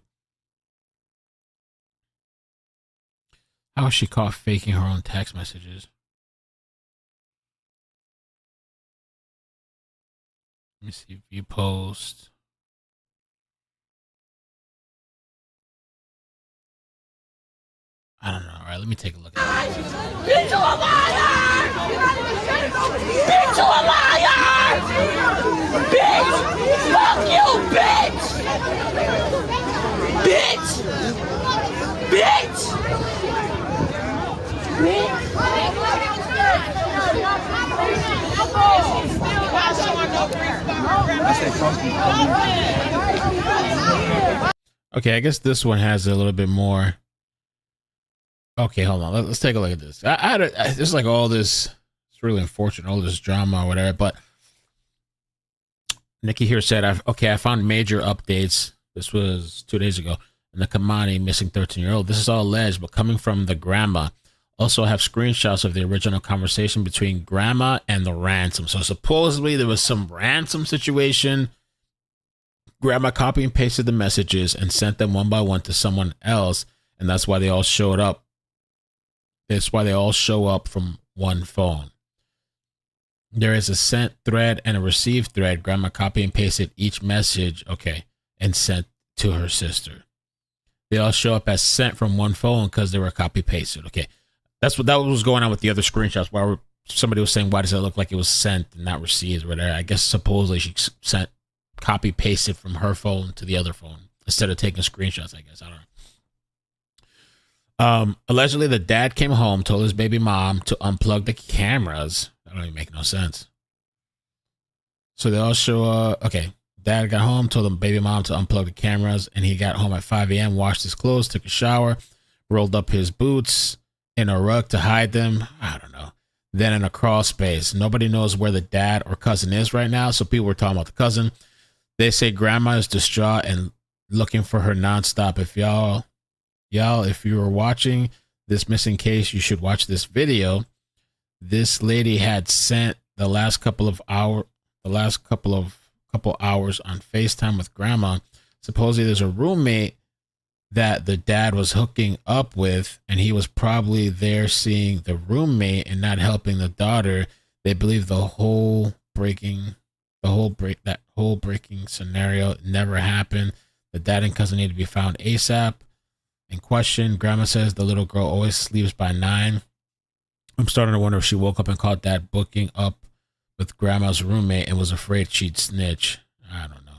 How was she caught faking her own text messages? Let me see. View post. I don't know. All right, let me take a look at it. Bitch, you a liar! Bitch, you a liar! Bitch! Fuck you, bitch! Bitch! Okay, I guess this one has a little bit more. Okay, hold on. Let's take a look at this. There's like all this. It's really unfortunate, all this drama or whatever. But Nikki here said, I found major updates. This was 2 days ago. And the Keimani missing 13-year-old. This is all alleged, but coming from the grandma. Also, I have screenshots of the original conversation between grandma and the ransom. So supposedly there was some ransom situation. Grandma copied and pasted the messages and sent them one by one to someone else. And that's why they all showed up. That's why they all show up from one phone. There is a sent thread and a received thread. Grandma copied and pasted each message, and sent to her sister. They all show up as sent from one phone because they were copy pasted. Okay, that was going on with the other screenshots. Where somebody was saying, "Why does it look like it was sent and not received?" Or whatever. I guess supposedly she sent copy pasted from her phone to the other phone instead of taking screenshots. I guess I don't know. Allegedly, the dad came home, told his baby mom to unplug the cameras. That don't even make no sense. So they all show up. Okay, dad got home, told the baby mom to unplug the cameras, and he got home at 5 a.m., washed his clothes, took a shower, rolled up his boots in a rug to hide them. I don't know. Then in a crawl space. Nobody knows where the dad or cousin is right now, so people were talking about the cousin. They say grandma is distraught and looking for her nonstop. If y'all, if you were watching this missing case, you should watch this video. This lady had sent the last couple hours on FaceTime with grandma. Supposedly there's a roommate that the dad was hooking up with, and he was probably there seeing the roommate and not helping the daughter. They believe that whole breaking scenario never happened. The dad and cousin need to be found ASAP. In question, grandma says the little girl always sleeps by 9. I'm starting to wonder if she woke up and caught dad booking up with grandma's roommate and was afraid she'd snitch. I don't know.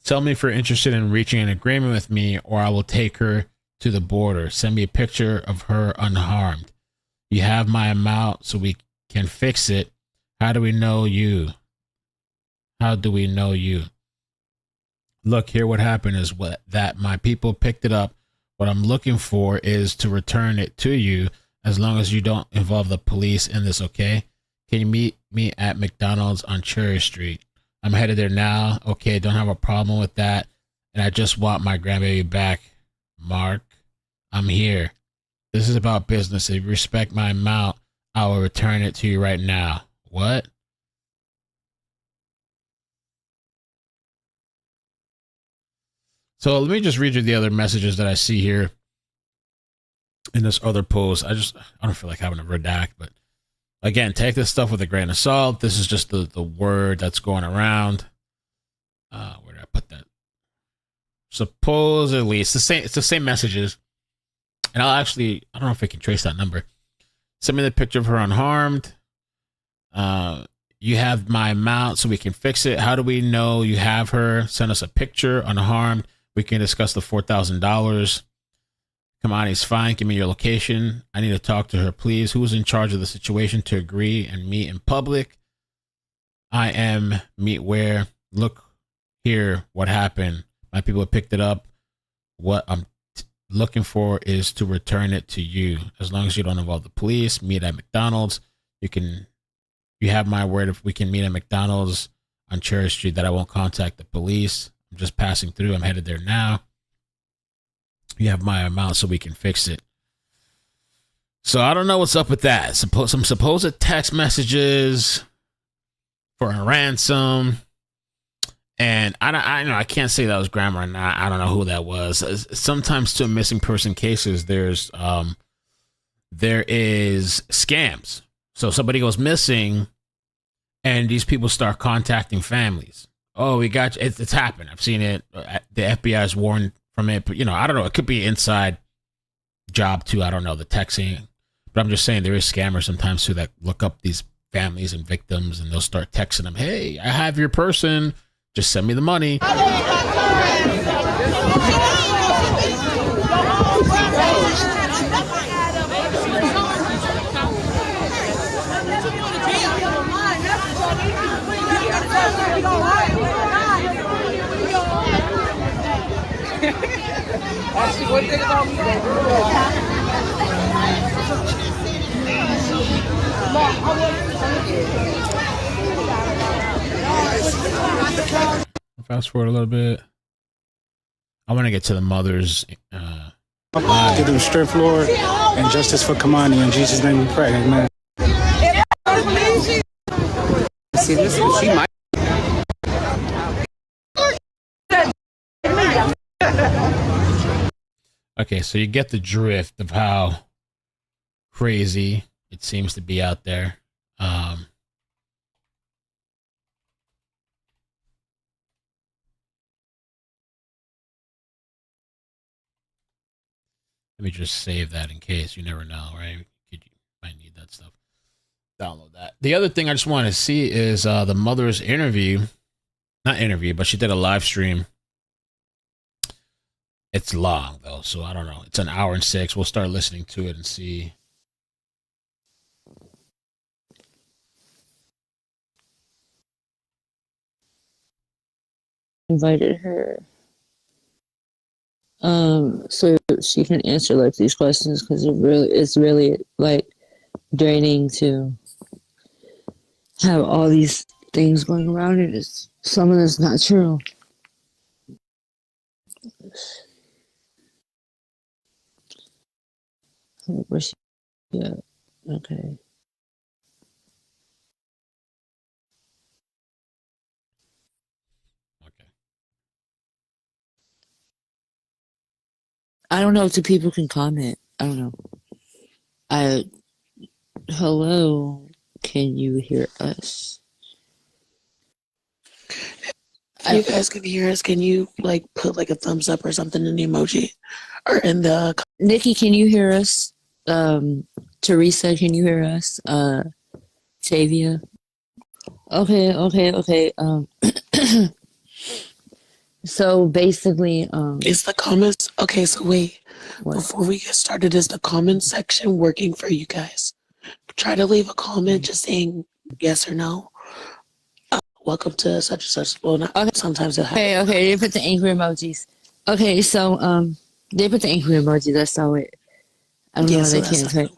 Tell me if you're interested in reaching an agreement with me, or I will take her to the border. Send me a picture of her unharmed. You have my amount so we can fix it. How do we know you? How do we know you? Look, here what happened is that my people picked it up. What I'm looking for is to return it to you, as long as you don't involve the police in this, okay? Can you meet me at McDonald's on Cherry Street? I'm headed there now. Okay, don't have a problem with that. And I just want my grandbaby back. Mark, I'm here. This is about business. If you respect my amount, I will return it to you right now. What? So let me just read you the other messages that I see here in this other post. I don't feel like having a redact, but again, take this stuff with a grain of salt. This is just the word that's going around. Where did I put that? Supposedly, it's the same messages. And I don't know if I can trace that number. Send me the picture of her unharmed. You have my amount so we can fix it. How do we know you have her? Send us a picture unharmed. We can discuss the $4,000. Keimani's fine. Give me your location. I need to talk to her, please. Who's in charge of the situation to agree and meet in public? I am. Meet where? Look here. What happened? My people picked it up. What I'm looking for is to return it to you. As long as you don't involve the police, meet at McDonald's. You have my word. If we can meet at McDonald's on Cherry Street, that I won't contact the police. I'm just passing through. I'm headed there now. You have my amount so we can fix it. So I don't know what's up with that. Some supposed text messages for a ransom. And I can't say that was grandma or not. I don't know who that was. Sometimes to missing person cases, there is scams. So somebody goes missing, and these people start contacting families. Oh, we got you. It's happened. I've seen it. The FBI is warned from it. But, I don't know. It could be an inside job too. I don't know, the texting. But I'm just saying there is scammers sometimes too that look up these families and victims, and they'll start texting them. Hey, I have your person. Just send me the money. Fast forward a little bit. I want to get to the mothers. Give them strength, Lord, and justice for Keimani. In Jesus' name we pray. Amen. See, this she might. Okay, so you get the drift of how crazy it seems to be out there. Let me just save that in case. You never know, right? You might need that stuff. Download that. The other thing I just want to see is the mother's interview. Not interview, but she did a live stream. It's long, though, so I don't know. It's an hour and 6. We'll start listening to it and see. Invited her so she can answer like these questions, because it's really like draining to have all these things going around it. It's some of it's not true. Where's she? Yeah, okay. I don't know if the people can comment. I don't know. Hello, can you hear us? If you guys can hear us, can you like put like a thumbs up or something in the emoji or in the? Nikki, can you hear us? Teresa, can you hear us? Tavia. Okay. So basically, is the comments okay? So wait, before we get started, is the comment section working for you guys? Try to leave a comment just saying yes or no. Welcome to such and such. Well, not sometimes it happens. Okay. They put the angry emojis. Okay, so they put the angry emoji. That's how it. I don't know. So they can't type.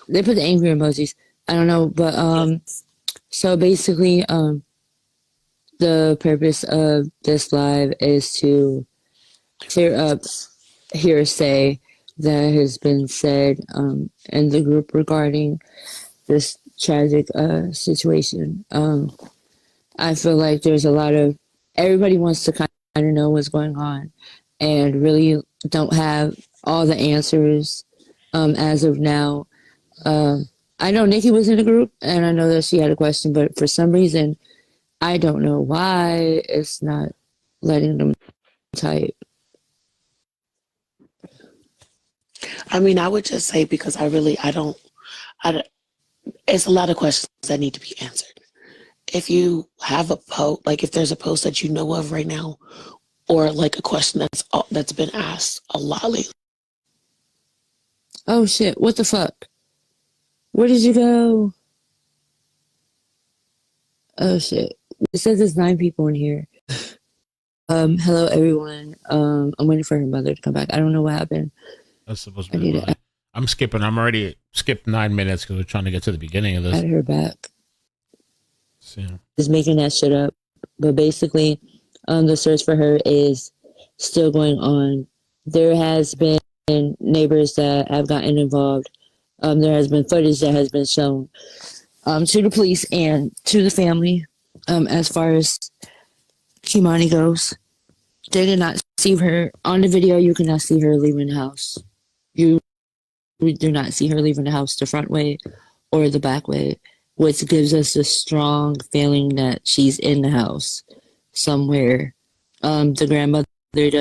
They put the angry emojis. I don't know, but so basically, the purpose of this live is to clear up hearsay that has been said in the group regarding this tragic situation. I feel like there's a lot of everybody wants to kind of know what's going on and really don't have all the answers as of now. I know Nikki was in the group and I know that she had a question, but for some reason, I don't know why it's not letting them type. I mean, I would just say because I don't, it's a lot of questions that need to be answered. If you have a post, like if there's a post that you know of right now, or like a question that's been asked a lot lately. Oh shit, what the fuck? Where did you go? Oh shit. It says there's 9 people in here. Hello everyone. I'm waiting for her mother to come back. I don't know what happened. That's supposed to be I'm skipping. I'm already skipped 9 minutes because we're trying to get to the beginning of this. Add her back. See. Just making that shit up. But basically, the search for her is still going on. There has been neighbors that have gotten involved. There has been footage that has been shown to the police and to the family. As far as Keimani goes, they did not see her on the video. You cannot see her leaving the house. You do not see her leaving the house the front way or the back way, which gives us a strong feeling that she's in the house somewhere. The grandmother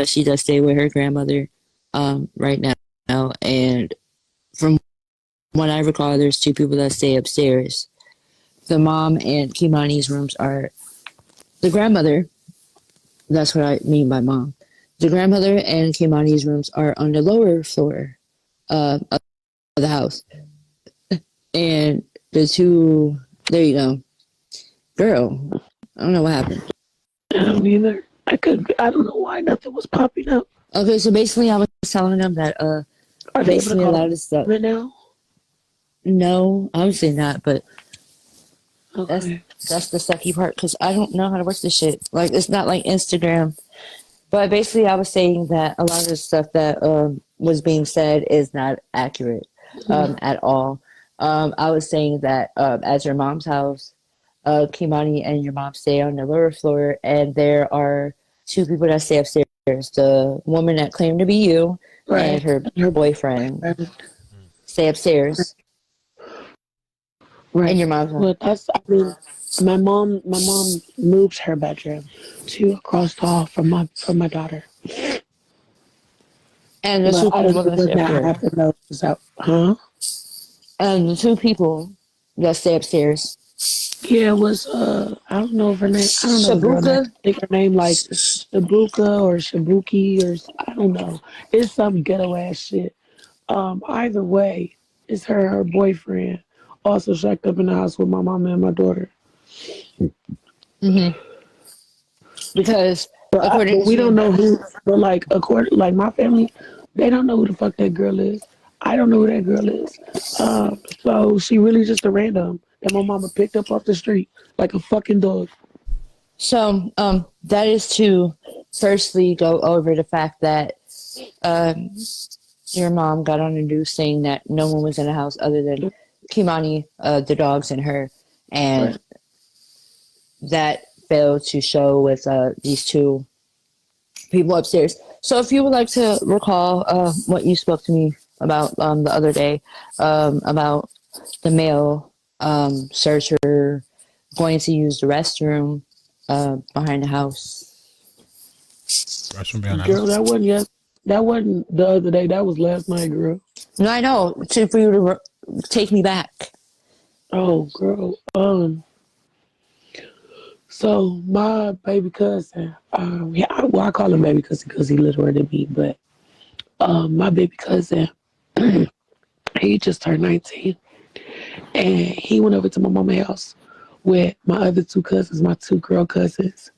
she does stay with her grandmother right now, and from what I recall, there's two people that stay upstairs. The mom and Keimani's rooms are the grandmother. That's what I mean by mom. The grandmother and Keimani's rooms are on the lower floor of the house. And the two, there you go. Girl, I don't know what happened. I don't either. I don't know why nothing was popping up. Okay, so basically I was telling them that Are they able basically to a call lot of stuff. right now? No, obviously not, but Okay. that's the sucky part because I don't know how to work this shit. Like, it's not like Instagram. But basically I was saying that a lot of the stuff that was being said is not accurate at all. I was saying that at your mom's house, Keimani and your mom stay on the lower floor, and there are two people that stay upstairs. The woman that claimed to be you and her boyfriend stay upstairs. Right. In your mom's house. Well, my mom moved her bedroom to across the hall from my daughter. And the two people that stay upstairs. Huh? And the two people that stay upstairs. Yeah, it was I don't know if her name. I don't know. Shabuka? I think her name like Shabuka or Shabuki or I don't know. It's some ghetto ass shit. Either way, it's her boyfriend also shacked up in the house with my mama and my daughter. Mm-hmm. Because we don't know who. But like my family, they don't know who the fuck that girl is. I don't know who that girl is. So she really just a random that my mama picked up off the street like a fucking dog. So that is to firstly go over the fact that your mom got on the news saying that no one was in the house other than Keimani, the dogs, and her, and that failed to show with these two people upstairs. So if you would like to recall what you spoke to me about the other day about the male searcher going to use the restroom behind the house. Restroom behind the Girl, house. that wasn't the other day. That was last night, girl. No, I know. For you to take me back. Oh, girl. So my baby cousin, I call him baby cousin because he littler than me, but my baby cousin, he just turned 19, and he went over to my mama's house with my other two cousins, my two girl cousins,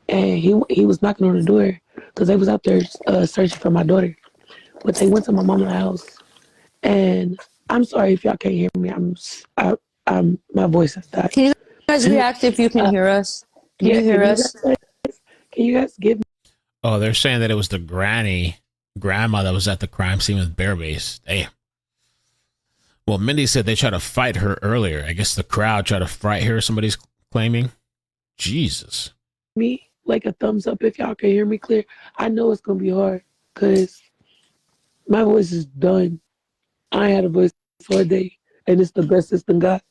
and he was knocking on the door because they was out there searching for my daughter, but they went to my mama's house, and I'm sorry if y'all can't hear me. I'm my voice has died. Can you guys react if you can hear us? Can you hear us? Can you guys give me? Oh, they're saying that it was the grandma that was at the crime scene with bear base. Damn. Well, Mindy said they tried to fight her earlier. I guess the crowd tried to fight her, somebody's claiming. Jesus. Me like a thumbs up if y'all can hear me clear. I know it's gonna be hard because my voice is done. I had a voice for a day, and it's the best it's been got.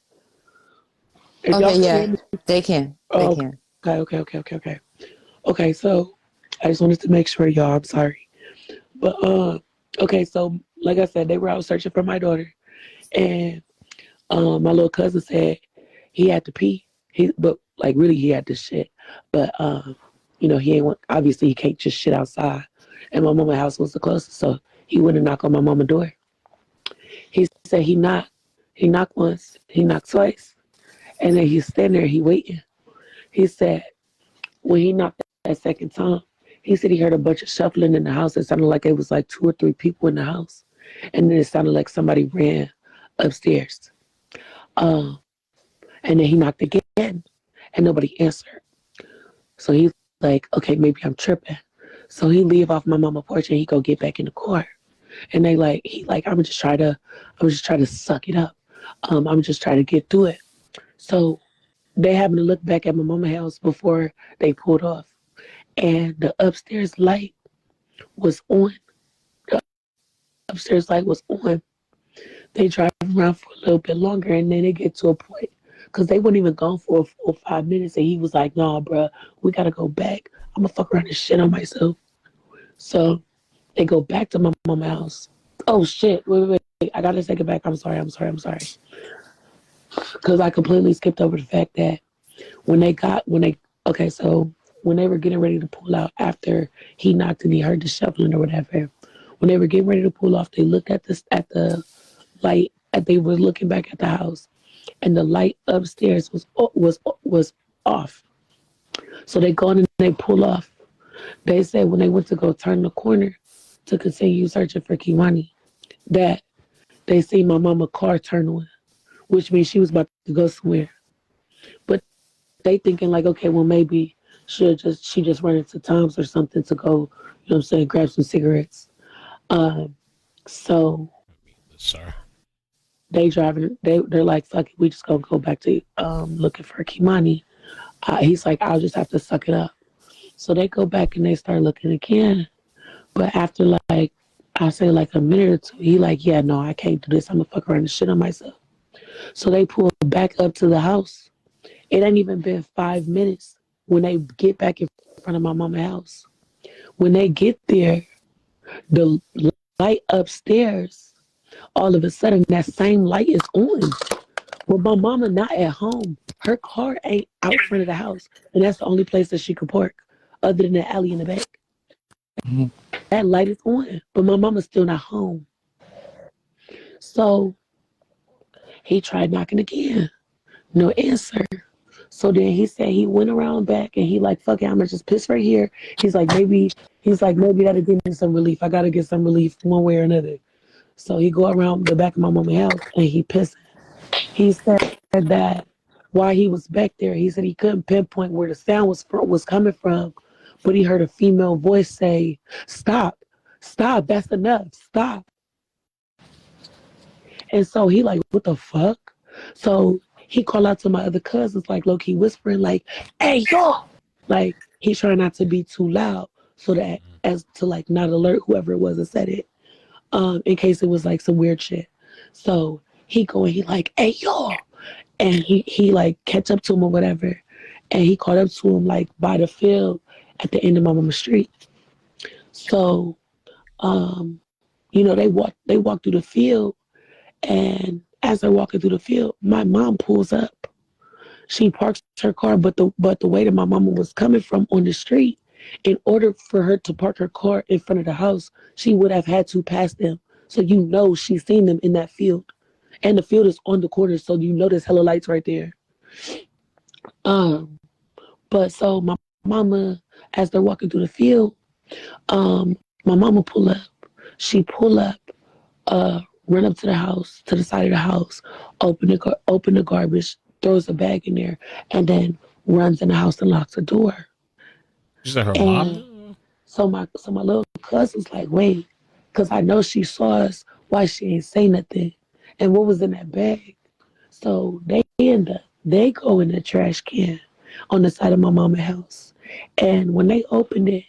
If y'all Okay, can yeah, hear me- they can. They can. Okay. Okay, so I just wanted to make sure, y'all. I'm sorry, but okay. So like I said, they were out searching for my daughter, and my little cousin said he had to pee. But like really, he had to shit. But he ain't want. Obviously, he can't just shit outside. And my mama's house was the closest, so he went and knocked on my mama's door. He said he knocked. He knocked once. He knocked twice, and then he's standing there. He waiting. He said when he knocked that second time, he said he heard a bunch of shuffling in the house. It sounded like it was like 2 or 3 people in the house, and then it sounded like somebody ran upstairs. And then he knocked again, and nobody answered. So he's like, okay, maybe I'm tripping. So he leave off my mama porch and he go get back in the car. And I'm just trying to suck it up. I'm just trying to get through it. So they happened to look back at my mama's house before they pulled off, and the upstairs light was on. The upstairs light was on. They drive around for a little bit longer, and then they get to a point because they weren't even gone for a full 5 minutes, and he was like, "Nah, bro, we gotta go back. I'm gonna fuck around and shit on myself." So they go back to my mama's house. Oh shit! Wait! I gotta take it back. I'm sorry. Because I completely skipped over the fact that when they were getting ready to pull out after he knocked and he heard the shuffling or whatever, when they were getting ready to pull off, they looked at the light. They were looking back at the house, and the light upstairs was off. So they go in and they pull off. They said when they went to go turn the corner to continue searching for Keimani, that they see my mama's car turn on, which means she was about to go somewhere. But they thinking like, okay, well maybe she just ran into Tom's or something to go, you know what I'm saying, grab some cigarettes. So Sorry. they're like, fuck it, we just gonna go back to looking for Keimani. He's like, I'll just have to suck it up. So they go back and they start looking again. But after like, I say like a minute or two, he like, yeah, no, I can't do this. I'm gonna fuck around and shit on myself. So they pull back up to the house. It ain't even been 5 minutes when they get back in front of my mama's house. When they get there, the light upstairs, all of a sudden that same light is on. Well, my mama not at home. Her car ain't out front of the house. And that's the only place that she could park other than the alley in the back. Mm-hmm. That light is on, but my mama's still not home. So he tried knocking again. No answer. So then he said he went around back and he like, fuck it, I'm gonna just piss right here. He's like, maybe that'll give me some relief. I gotta get some relief one way or another. So he go around the back of my mama's house and he pissing. He said that while he was back there, he said he couldn't pinpoint where the sound was coming from, but he heard a female voice say, stop, that's enough, stop. And so he like, what the fuck? So he called out to my other cousins, like low-key whispering, like, hey, y'all! Like, he's trying not to be too loud so that as to like not alert whoever it was that said it, in case it was like some weird shit. So he like, hey, y'all! And he like catch up to him or whatever. And he caught up to him like by the field at the end of my mama's street. So, they walk through the field, and as they're walking through the field, my mom pulls up. She parks her car, but the way that my mama was coming from on the street, in order for her to park her car in front of the house, she would have had to pass them. So she's seen them in that field. And the field is on the corner, so there's hella lights right there. But so my mama, as they're walking through the field, my mama pull up. She pull up, run up to the house, to the side of the house, open the garbage, throws a bag in there, and then runs in the house and locks the door. Is that her mom? So my little cousin's like, wait, because I know she saw us. Why she ain't say nothing? And what was in that bag? So they go in the trash can on the side of my mama's house. And when they opened it,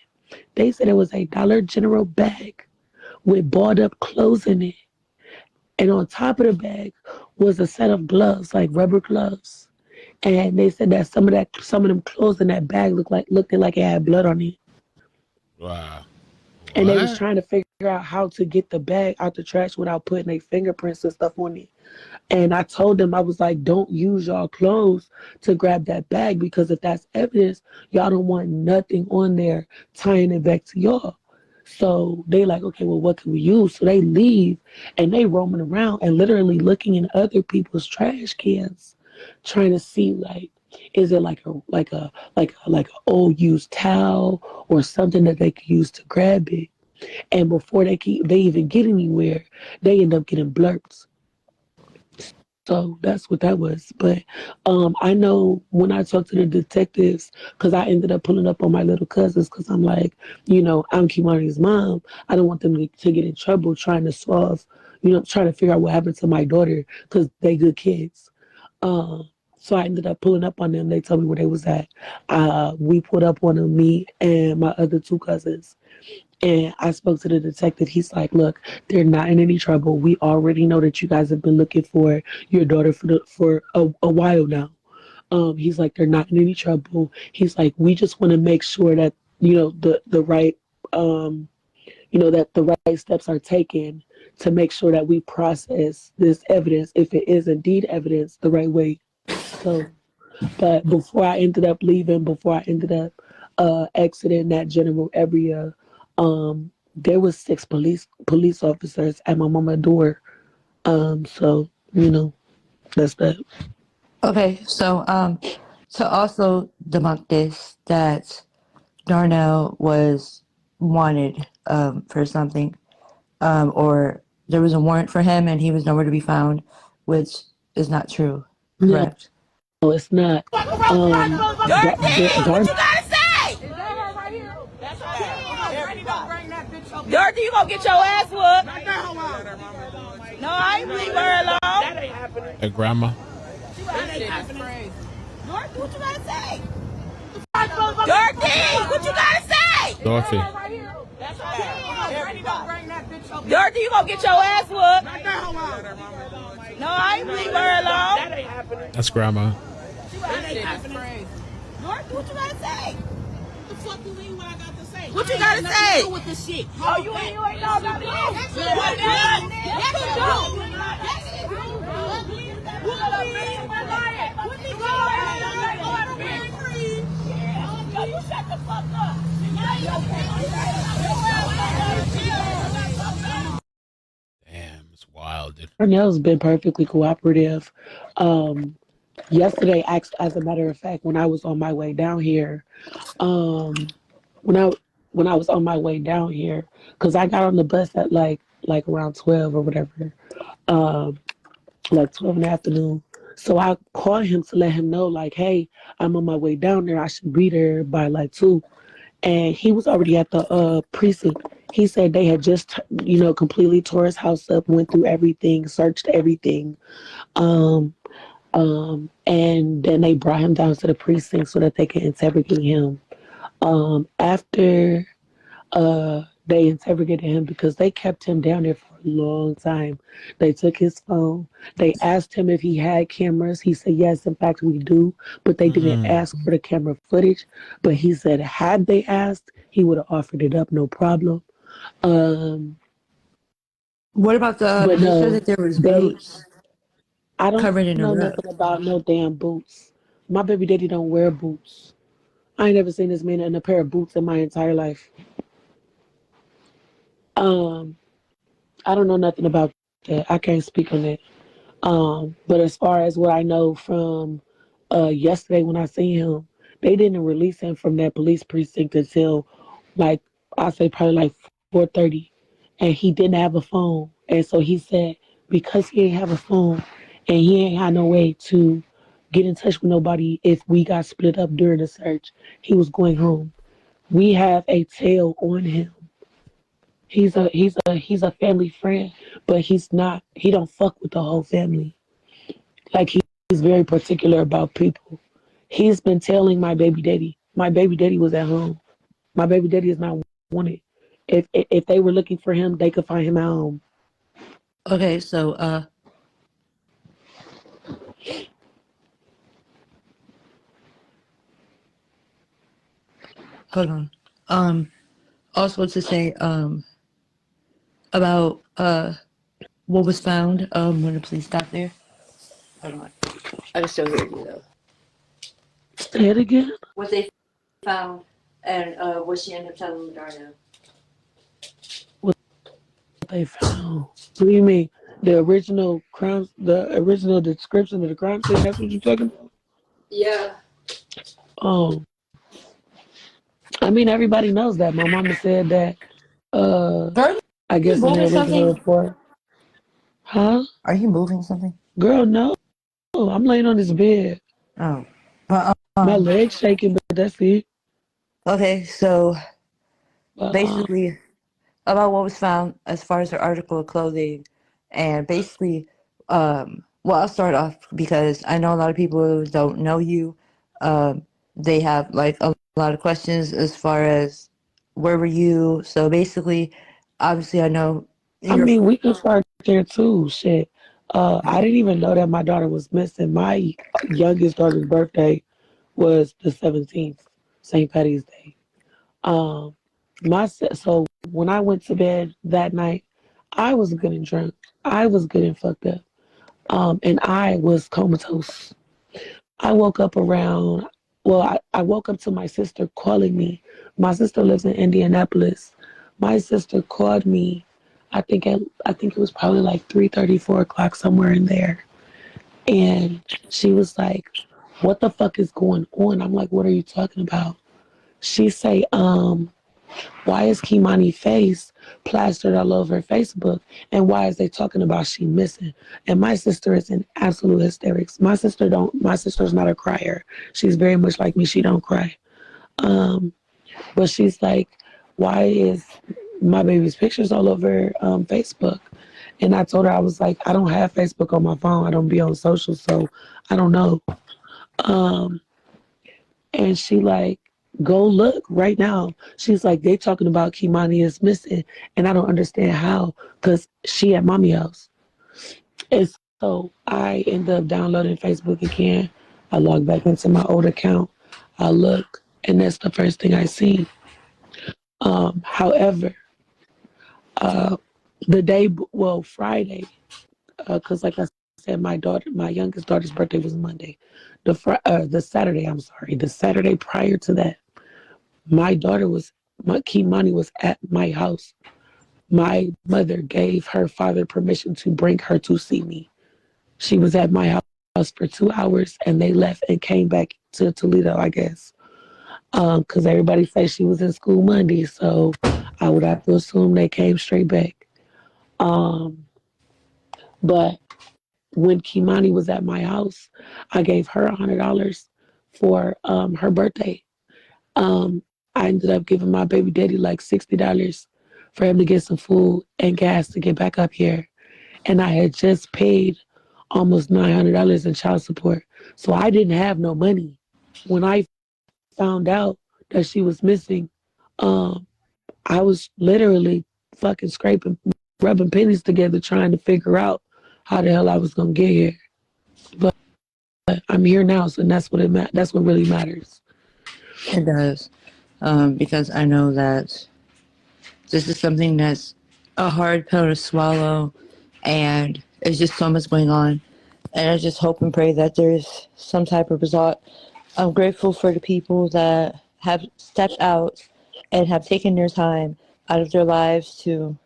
they said it was a Dollar General bag with balled up clothes in it. And on top of the bag was a set of gloves, like rubber gloves. And they said that some of them clothes in that bag looked like it had blood on it. Wow. And they was trying to figure out how to get the bag out the trash without putting their fingerprints and stuff on it. And I told them, I was like, don't use y'all clothes to grab that bag, because if that's evidence, y'all don't want nothing on there tying it back to y'all. So they like, okay, well, what can we use? So they leave and they roaming around and literally looking in other people's trash cans, trying to see like, is it like a old used towel or something that they could use to grab it? And before they even get anywhere, they end up getting blurts. So that's what that was. But I know when I talked to the detectives, because I ended up pulling up on my little cousins, because I'm like, I'm Keimani's mom. I don't want them to get in trouble trying to solve, trying to figure out what happened to my daughter, because they good kids. So I ended up pulling up on them. They told me where they was at. We pulled up on them, me and my other two cousins. And I spoke to the detective. He's like, look, they're not in any trouble. We already know that you guys have been looking for your daughter for a while now. He's like, they're not in any trouble. He's like, we just want to make sure that, the right, that the right steps are taken to make sure that we process this evidence, if it is indeed evidence, the right way. So, but before I ended up leaving, before I ended up exiting that general area, there was 6 police officers at my mama's door. So that's that. Okay, so to also debunk this, that Darnell was wanted for something, or there was a warrant for him and he was nowhere to be found, which is not true. Correct? No, it's not. What you gotta say? Dorothy, you gonna get your ass whooped? No, I ain't leave her alone. That ain't happening. Hey, grandma. That ain't happening. Dorothy, what you gotta say? Dorothy, what you gotta say? Dorothy. Dorothy, you gonna get your ass whooped? No, I ain't leave her alone. That ain't happening. That's grandma. That ain't happening. Dorothy, what you gotta say? The fuck you mean what I got to say? What you gotta say? With this shit. Oh, you ain't know about this? Yes, you do. You shut the fuck up. Damn, it's wild, dude. Darnell's been perfectly cooperative. Yesterday, as a matter of fact, when I was on my way down here, when I was on my way down here, because I got on the bus at like around 12 or whatever, like 12 in the afternoon. So I called him to let him know, like, hey, I'm on my way down there. I should be there by like 2. And he was already at the precinct. He said they had just, completely tore his house up, went through everything, searched everything. And then they brought him down to the precinct so that they could interrogate him. After they interrogated him, because they kept him down there for a long time. They took his phone. They asked him if he had cameras. He said, yes, in fact, we do. But they didn't ask for the camera footage. But he said, had they asked, he would have offered it up, no problem. What about the? They said that there was boots. I don't covered in know a rug. nothing about no damn boots. My baby daddy don't wear boots. I ain't never seen this man in a pair of boots in my entire life. I don't know nothing about that. I can't speak on that. But as far as what I know from yesterday when I seen him, they didn't release him from that police precinct until like I say probably like 4:30, and he didn't have a phone. And so he said because he ain't have a phone and he ain't had no way to get in touch with nobody if we got split up during the search, he was going home. We have a tail on him. He's a family friend, but he don't fuck with the whole family. Like he's very particular about people. He's been telling my baby daddy was at home. My baby daddy is not wanted. If they were looking for him, they could find him at home. Okay, so hold on. Also to say about what was found when the police got there. Hold on. I can still hear you though. Say it again. What they found and what she ended up telling Darnell. What they found? What do you mean? The original description of the crime scene, that's what you're talking about? Yeah. Oh. I mean, everybody knows that. My mama said that, Girl, I guess in the original report. Huh? Are you moving something? Girl, no. I'm laying on this bed. Oh. But, my leg's shaking, but that's it. Okay, so basically about what was found as far as her article of clothing, and basically one Well, I'll start off because I know a lot of people don't know you. They have like a lot of questions as far as where were you. So basically, obviously, I know. I mean, we can start there too. Shit. I didn't even know that my daughter was missing. My youngest daughter's birthday was the 17th, St. Patty's Day. Um, so when I went to bed that night, I was getting drunk. I was getting fucked up. And I was comatose. I woke up around, I woke up to my sister calling me. My sister lives in Indianapolis. My sister called me. I think it was probably like 3:30, 4 o'clock, somewhere in there. And she was like, "What the fuck is going on?" I'm like, "What are you talking about?" She say, "Why is Keimani face plastered all over Facebook? And why is they talking about she missing?" And my sister is in absolute hysterics. My sister's not a crier. She's very much like me. She don't cry. But she's like, "Why is my baby's pictures all over Facebook?" And I told her, I was like, "I don't have Facebook on my phone. I don't be on social, so I don't know." And she like, "Go look right now." She's like, "They talking about Keimani is missing." And I don't understand how, because she at mommy house. And so I end up downloading Facebook again. I log back into my old account. I look, and that's the first thing I see. However, Friday, because like I said, my youngest daughter's birthday was Monday. The Saturday prior to that, Keimani was at my house. My mother gave her father permission to bring her to see me. She was at my house for 2 hours, and they left and came back to Toledo, I guess. Because everybody says she was in school Monday, so I would have to assume they came straight back. But when Keimani was at my house, I gave her $100 for her birthday. I ended up giving my baby daddy like $60 for him to get some food and gas to get back up here. And I had just paid almost $900 in child support. So I didn't have no money. When I found out that she was missing, I was literally fucking rubbing pennies together trying to figure out how the hell I was going to get here. But I'm here now, so that's what really matters. It does. Because I know that this is something that's a hard pill to swallow, and there's just so much going on. And I just hope and pray that there's some type of result. I'm grateful for the people that have stepped out and have taken their time out of their lives to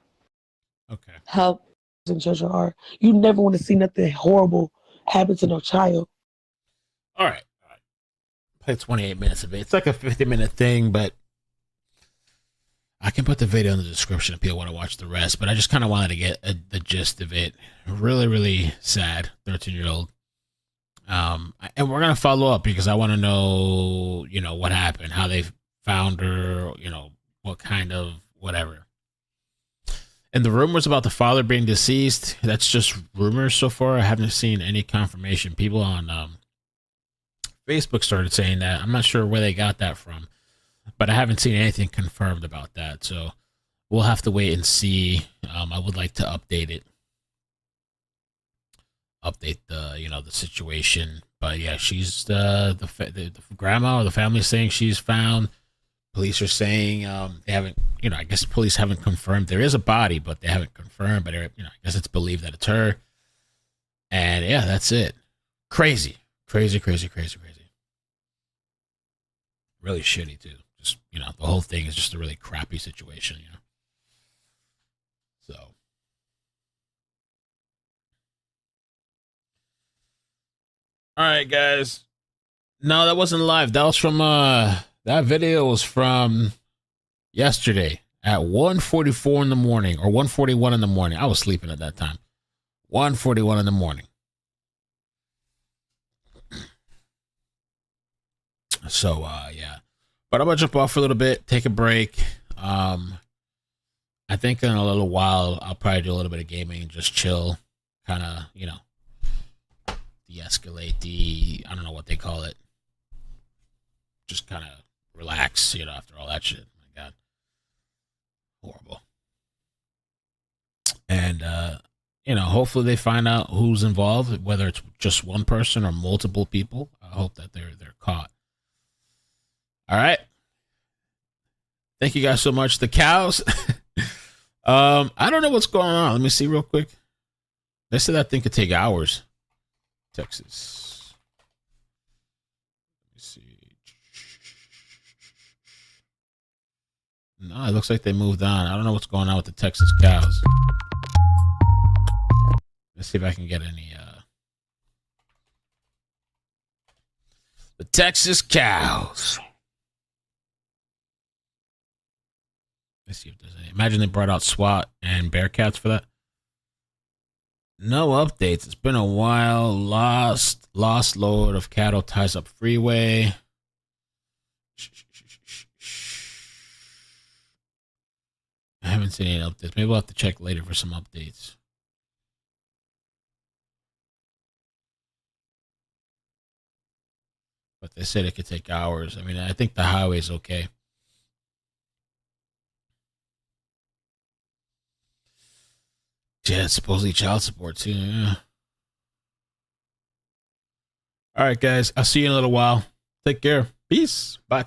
help. In church are. You never want to see nothing horrible happen to no child. All right. Play 28 minutes of it. It's like a 50-minute thing, but I can put the video in the description if people want to watch the rest. But I just kind of wanted to get the gist of it. Really, really sad 13-year-old. And we're going to follow up because I want to know, what happened, how they found her, what kind of whatever. And the rumors about the father being deceased, that's just rumors so far. I haven't seen any confirmation. People on Facebook started saying that. I'm not sure where they got that from, but I haven't seen anything confirmed about that. So we'll have to wait and see. I would like to update it. Update the situation. But yeah, she's the grandma or the family saying she's found. Police are saying they haven't, I guess police haven't confirmed. There is a body, but they haven't confirmed. But, I guess it's believed that it's her. And, yeah, that's it. Crazy. Crazy. Really shitty, too. Just, the whole thing is just a really crappy situation, So. All right, guys. No, that wasn't live. That was from, that video was from yesterday at 1:44 in the morning or 1:41 in the morning. I was sleeping at that time. 1:41 in the morning. So, yeah. But I'm going to jump off for a little bit, take a break. I think in a little while, I'll probably do a little bit of gaming and just chill. Kind of, de-escalate, I don't know what they call it. Just kind of relax, after all that shit. My God. Horrible. And, hopefully they find out who's involved, whether it's just one person or multiple people. I hope that they're caught. All right. Thank you guys so much. The cows. I don't know what's going on. Let me see real quick. They said that thing could take hours. Texas. Let me see. No, it looks like they moved on. I don't know what's going on with the Texas cows. Let's see if I can get any. The Texas cows. Let's see if there's any. Imagine they brought out SWAT and Bearcats for that. No updates. It's been a while. Lost load of cattle ties up freeway. I haven't seen any updates. Maybe we'll have to check later for some updates. But they said it could take hours. I mean, I think the highway's okay. Yeah, supposedly child support too. Yeah. All right, guys. I'll see you in a little while. Take care. Peace. Bye.